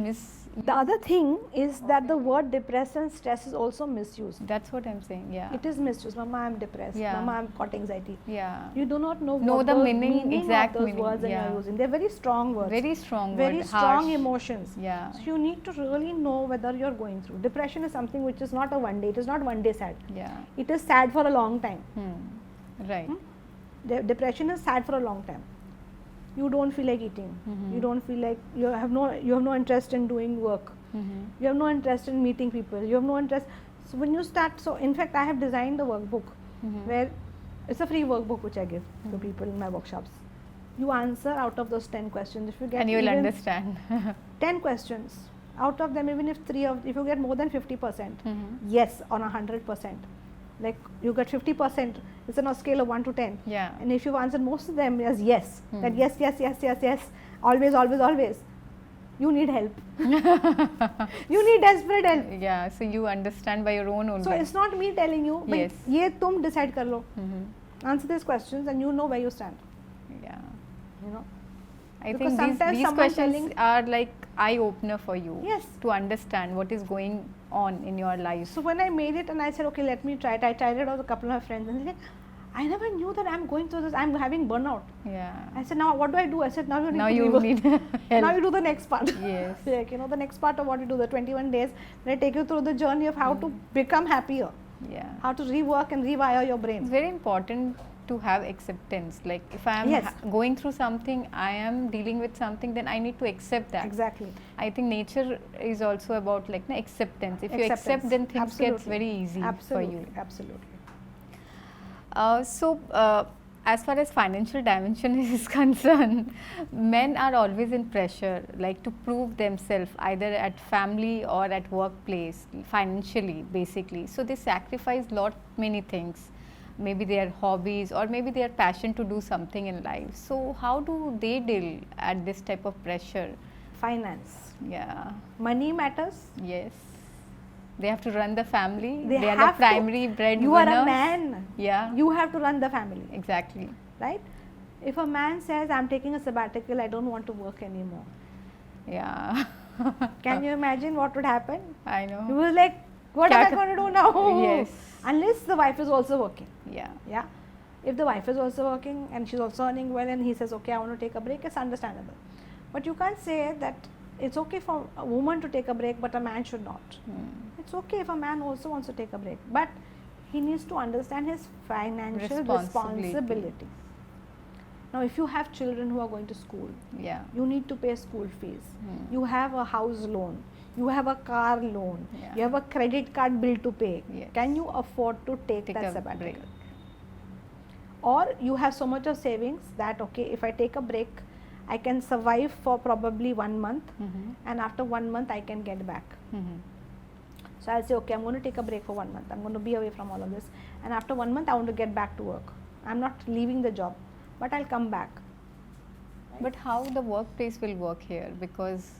The other thing is that the word depressed and stress is also misused. That's what I'm saying. Yeah. It is misused. Mama, I'm depressed. Yeah. Mama, I'm got anxiety. Yeah. You do not know the meaning exact of those meaning. words that you're using. They're very strong words. Very strong. Very strong emotions. Yeah. So you need to really know whether you're going through. Depression is something which is not a one day. It is not one day sad. Yeah. It is sad for a long time. Right. Depression is sad for a long time. You don't feel like eating. You don't feel like you have no interest in doing work. You have no interest in meeting people. You have no interest. So when you start, in fact, I have designed a workbook where it's a free workbook which I give to people in my workshops. You answer out of those 10 questions. If you get, and you will understand. 10 questions. Out of them, even if if you get more than 50%, yes, on 100%. Like you get 50%, it's on a scale of 1 to 10. Yeah. And if you've answered most of them as yes, that yes, always, you need help. You need desperate help. Yeah, so you understand by your own only. So it's not me telling you, but yes. ye tum decide kar lo. Answer these questions and you know where you stand. Yeah. You know. I Because think these questions are like eye-opener for you. Yes. To understand what is going on in your life. So when I made it and I said, okay, let me try it. I tried it with a couple of my friends and they said, I never knew that I'm going through this. I'm having burnout. Yeah. I said, now what do I do? I said, now you need help. Now you do the next part. Yes. Like, the next part of what you do, the 21 days, when I take you through the journey of how to become happier. Yeah. How to rework and rewire your brain. It's very important to have acceptance. Like if I am going through something, I am dealing with something, then I need to accept that. Exactly. I think nature is also about like acceptance. If you accept, then things gets very easy for you. Absolutely. As far as financial dimension is concerned, men are always in pressure, like to prove themselves either at family or at workplace, financially, basically. So they sacrifice many things. Maybe their hobbies or maybe their passion to do something in life. So how do they deal at this type of pressure? Finance. Yeah. Money matters. Yes. They have to run the family. They are the primary breadwinners. You are a man. Yeah. You have to run the family. Exactly. Right? If a man says, I'm taking a sabbatical, I don't want to work anymore. Yeah. Can you imagine what would happen? I know. You will like, what am I going to do now? Yes. Unless the wife is also working. Yeah. Yeah. If the wife is also working and she's also earning well and he says, okay, I want to take a break, it's understandable. But you can't say that It's okay for a woman to take a break, but a man should not. It's okay if a man also wants to take a break, but he needs to understand his financial responsibility. Now, if you have children who are going to school, you need to pay school fees. You have a house loan. You have a car loan. You have a credit card bill to pay. Can you afford to take that sabbatical? Or you have so much of savings that, okay, if I take a break, I can survive for probably 1 month, and after 1 month I can get back. So I'll say, okay, I'm going to take a break for 1 month. I'm going to be away from all of this, and after 1 month I want to get back to work. I'm not leaving the job, but I'll come back. But how the workplace will work here? Because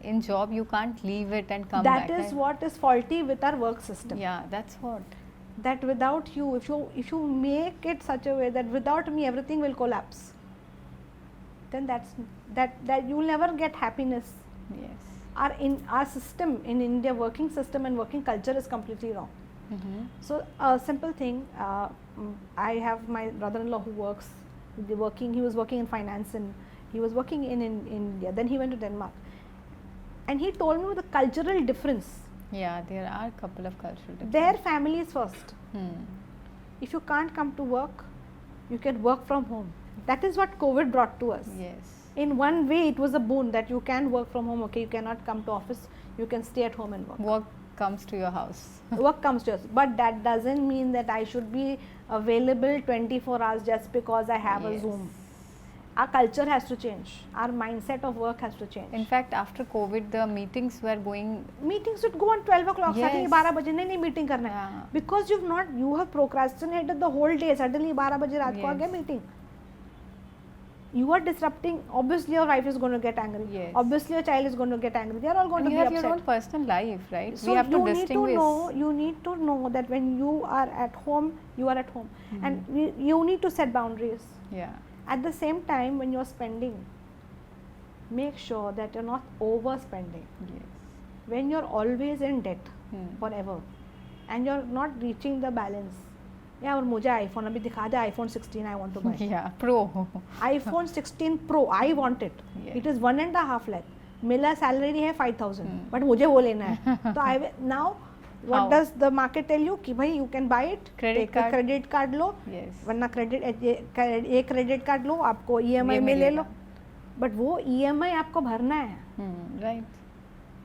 in job you can't leave it and come back. That is what is faulty with our work system. Yeah, that's what. That without you, if you make it such a way that without me everything will collapse, then that you will never get happiness. Yes. Our system in India, working system and working culture is completely wrong. So a simple thing, I have my brother-in-law who works. He was working in finance, and he was working in India. Then he went to Denmark, and he told me the cultural difference. Yeah, there are a couple of cultural differences. Their family is first. If you can't come to work, you can work from home. That is what COVID brought to us. Yes. In one way, it was a boon that you can work from home. Okay, you cannot come to office. You can stay at home and work. Work comes to your house. Work comes to us, but that doesn't mean that I should be available 24 hours just because I have a Zoom. Our culture has to change. Our mindset of work has to change. In fact, after COVID, the meetings were going. Meetings would go on 12 o'clock. Suddenly 12 baje nahi meeting karna hai. Because you have procrastinated the whole day. Suddenly 12 baje raat ko aa gaya meeting. You are disrupting. Obviously, your wife is going to get angry. Yes. Obviously, your child is going to get angry. They are all going to be upset. You have your own personal life, right? So we have to distinguish. You need to know that when you are at home, you are at home, and you need to set boundaries. Yeah. At the same time, when you're spending, make sure that you're not overspending. Yes. When you're always in debt forever, and you're not reaching the balance. Yeah, और मुझे iPhone अभी दिखा दे iPhone 16 I want to buy. Yeah, Pro. iPhone 16 Pro I want it. Yes. It is 1.5 lakh. मेरा salary है 5,000. But मुझे वो लेना है. तो now what does the market tell you कि भाई you can buy it. Credit card. Credit card low. Yes. वरना एक credit card लो आपको EMI में ले लो. But वो EMI आपको भरना है. Right.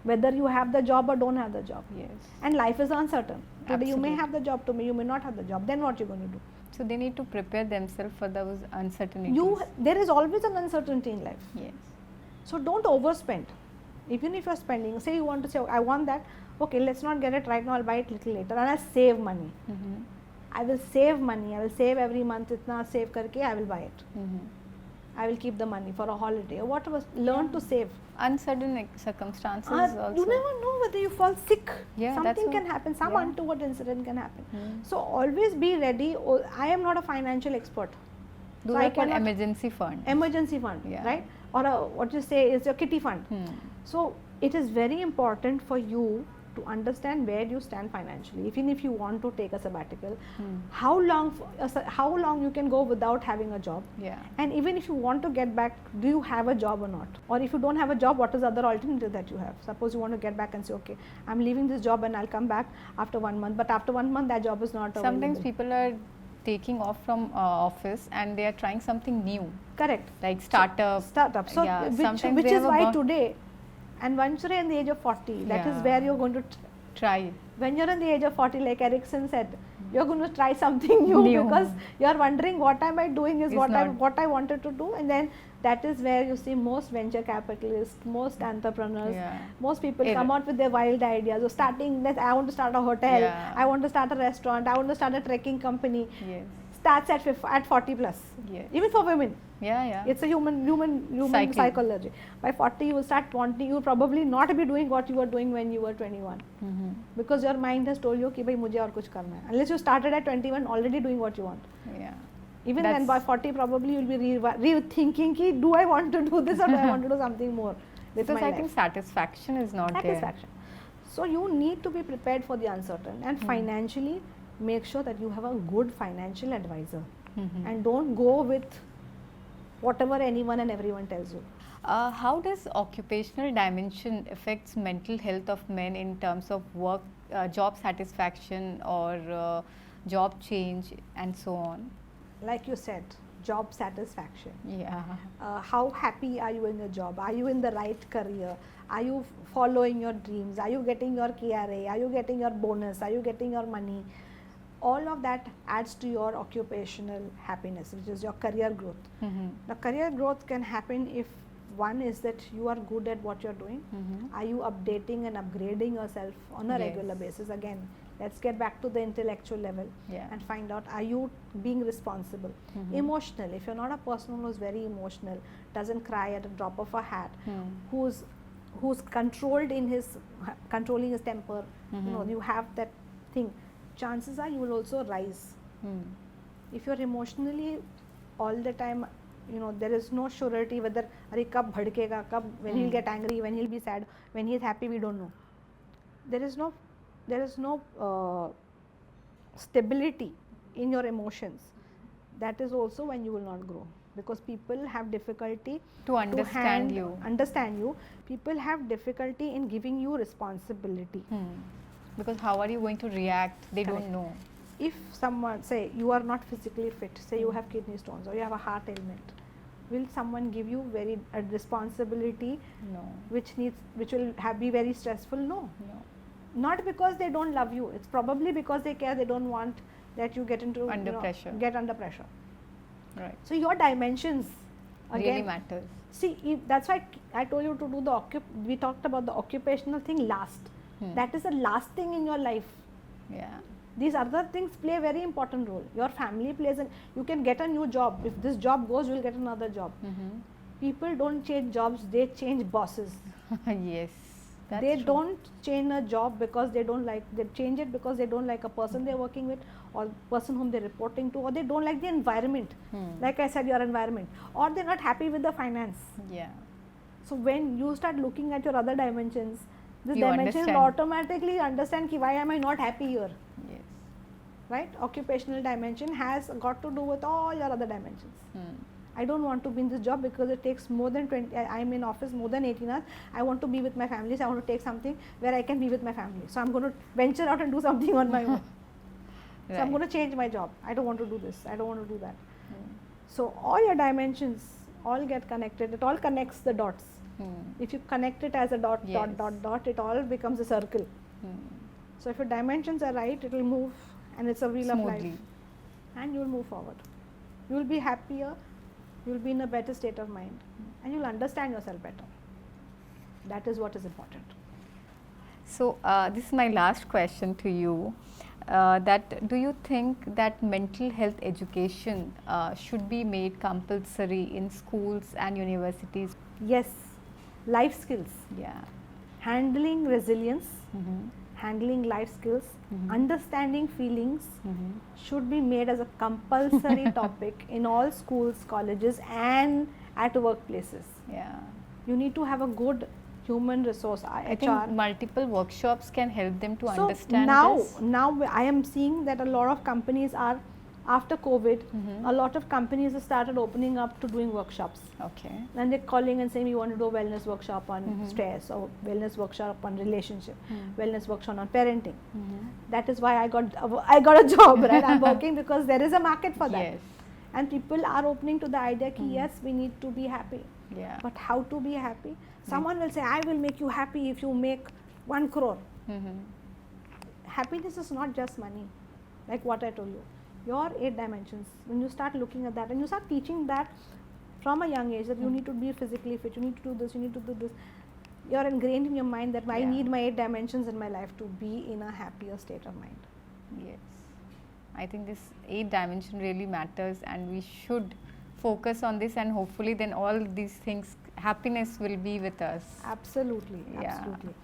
Whether you have the job or don't have the job. Yes. And life is uncertain. Today Absolutely. you may have the job, tomorrow you may not have the job. Then what you going to do? So they need to prepare themselves for those uncertainties. There is always an uncertainty in life. Yes. So don't overspend. Even if you are spending, say you want to say, I want that. Okay, let's not get it right now. I'll buy it little later, and I'll save money. I will save money. I will save every month. Itna save karke I will buy it. I will keep the money for a holiday or whatever. Learn to save. Uncertain circumstances also. You never know whether you fall sick. Yeah, something can happen. Some untoward incident can happen. So always be ready. I am not a financial expert. Do so I call emergency fund. Emergency fund, right? Or what you say is your kitty fund. So it is very important for you to understand where you stand financially. Even if you want to take a sabbatical, how long you can go without having a job, and even if you want to get back, do you have a job or not? Or if you don't have a job, what is the other alternative that you have? Suppose you want to get back and say, okay, I'm leaving this job and I'll come back after 1 month, but after 1 month that job is not available. Sometimes people are taking off from office and they are trying something new. Correct. Like startup. So which is why today, and once you're in the age of 40, that is where you're going to try. When you're in the age of 40, like Erickson said, you're going to try something new. Because you're wondering what am I doing is what I wanted to do, and then that is where you see most venture capitalists, most entrepreneurs, most people come out with their wild ideas. So I want to start a hotel, I want to start a restaurant, I want to start a trekking company. Starts at 40 plus. Even for women. It's a human psychology. By 40 you will start wanting, you will probably not be doing what you were doing when you were 21. Because your mind has told you कि भाई मुझे और कुछ करना है. Unless you started at 21 already doing what you want. Even then by 40 probably you will be rethinking कि do I want to do this or do I want to do something more with my life. Because I think satisfaction is not there. So you need to be prepared for the uncertain, and financially make sure that you have a good financial advisor, and don't go with whatever anyone and everyone tells you. How does occupational dimension affects mental health of men in terms of work, job satisfaction, or job change, and so on? Like you said, job satisfaction. Yeah. How happy are you in your job? Are you in the right career? Are you following your dreams? Are you getting your KRA? Are you getting your bonus? Are you getting your money? All of that adds to your occupational happiness, which is your career growth. The career growth can happen if one is that you are good at what you're doing. Are you updating and upgrading yourself on a regular basis? Again, let's get back to the intellectual level and find out, are you being responsible? Emotional, if you're not a person who's very emotional, doesn't cry at a drop of a hat, who's controlled in his controlling his temper, you know, you have that thing, chances are you will also rise. If you're emotionally all the time, you know, there is no surety whether kab bhadkega, when he'll get angry, when he'll be sad, when he's happy, we don't know. There is no stability in your emotions. That is also when you will not grow, because people have difficulty to understand you. People have difficulty in giving you responsibility. Because how are you going to react? They Correct. Don't know. If someone, say you are not physically fit, say you have kidney stones or you have a heart ailment, will someone give you a responsibility? No. Which will be very stressful? No. Not because they don't love you, it's probably because they care. They don't want that you get into get under pressure. Right. So your dimensions again really matters. See, that's why I told you to do we talked about the occupational thing last. That is the last thing in your life. Yeah. These other things play a very important role. Your family plays you can get a new job. If this job goes, you will get another job. People don't change jobs, they change bosses. Yes. They don't change a job because they change it because they don't like a person they're working with, or person whom they're reporting to, or they don't like the environment. Like I said, your environment, or they're not happy with the finance. Yeah. So when you start looking at your other dimensions, this you dimension understand. will automatically understand why am I not happy here. Yes. Right? Occupational dimension has got to do with all your other dimensions. I don't want to be in this job because it takes more than 20, I'm in office more than 18 hours. I want to be with my family, so I want to take something where I can be with my family. So I'm going to venture out and do something on my own. So I'm going to change my job. I don't want to do this. I don't want to do that. So all your dimensions all get connected. It all connects the dots. If you connect it as a dot, dot, it all becomes a circle. So if your dimensions are right, it will move, and it's a wheel of life. And you will move forward. You will be happier. You will be in a better state of mind, and you will understand yourself better. That is what is important. So this is my last question to you. That do you think that mental health education should be made compulsory in schools and universities? Yes, life skills. Yeah. Handling resilience, handling life skills, understanding feelings should be made as a compulsory topic in all schools, colleges, and at workplaces. Yeah. You need to have a good human resource, I HR. think multiple workshops can help them to So understand this. Now I am seeing that a lot of companies are, after COVID, a lot of companies have started opening up to doing workshops. Okay. And they're calling and saying, we want to do a wellness workshop on stress, or wellness workshop on relationship, wellness workshop on parenting. That is why I got a job, right? I'm working because there is a market for that. Yes. And people are opening to the idea that yes, we need to be happy. Yeah. But how to be happy? Someone will say, I will make you happy if you make 1 crore. Happiness is not just money, like what I told you. Your 8 dimensions, when you start looking at that and you start teaching that from a young age, that you need to be physically fit, you need to do this, you need to do this, you're ingrained in your mind that I need my 8 dimensions in my life to be in a happier state of mind. Yes. I think this 8 dimension really matters, and we should focus on this, and hopefully then all these things, happiness will be with us. Absolutely. Yeah. Absolutely.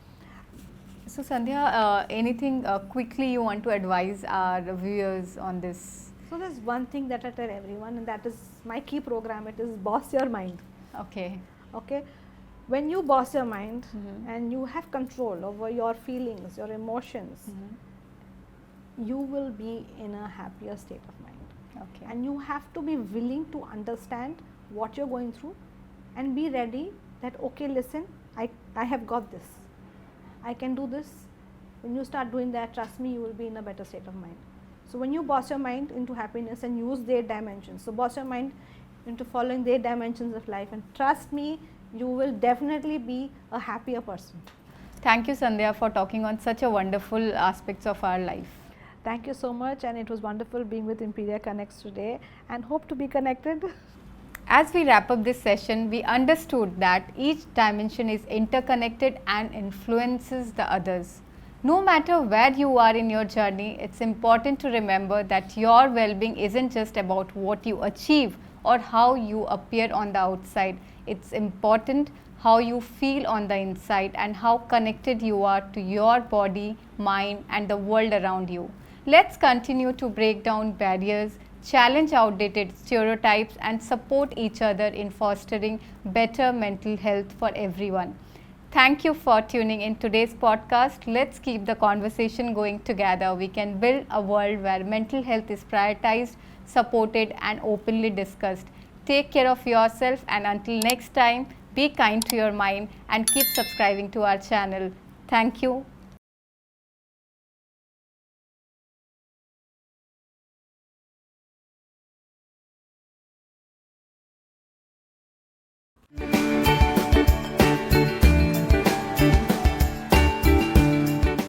So Sandhya, anything quickly you want to advise our viewers on this? So there's one thing that I tell everyone, and that is my key program. It is boss your mind. Okay. Okay. When you boss your mind and you have control over your feelings, your emotions, you will be in a happier state of mind. Okay. And you have to be willing to understand what you're going through and be ready that okay, listen, I have got this, I can do this. When you start doing that, trust me, you will be in a better state of mind. So when you boss your mind into happiness and use their dimensions, so boss your mind into following their dimensions of life, and trust me, you will definitely be a happier person. Thank you, Sandhya, for talking on such a wonderful aspects of our life. Thank you so much, and it was wonderful being with Imperia Connects today, and hope to be connected. As we wrap up this session, we understood that each dimension is interconnected and influences the others. No matter where you are in your journey, it's important to remember that your well-being isn't just about what you achieve or how you appear on the outside. It's important how you feel on the inside and how connected you are to your body, mind, and the world around you. Let's continue to break down barriers, challenge outdated stereotypes, and support each other in fostering better mental health for everyone. Thank you for tuning in today's podcast. Let's keep the conversation going together. We can build a world where mental health is prioritized, supported, and openly discussed. Take care of yourself, and until next time, be kind to your mind and keep subscribing to our channel. Thank you.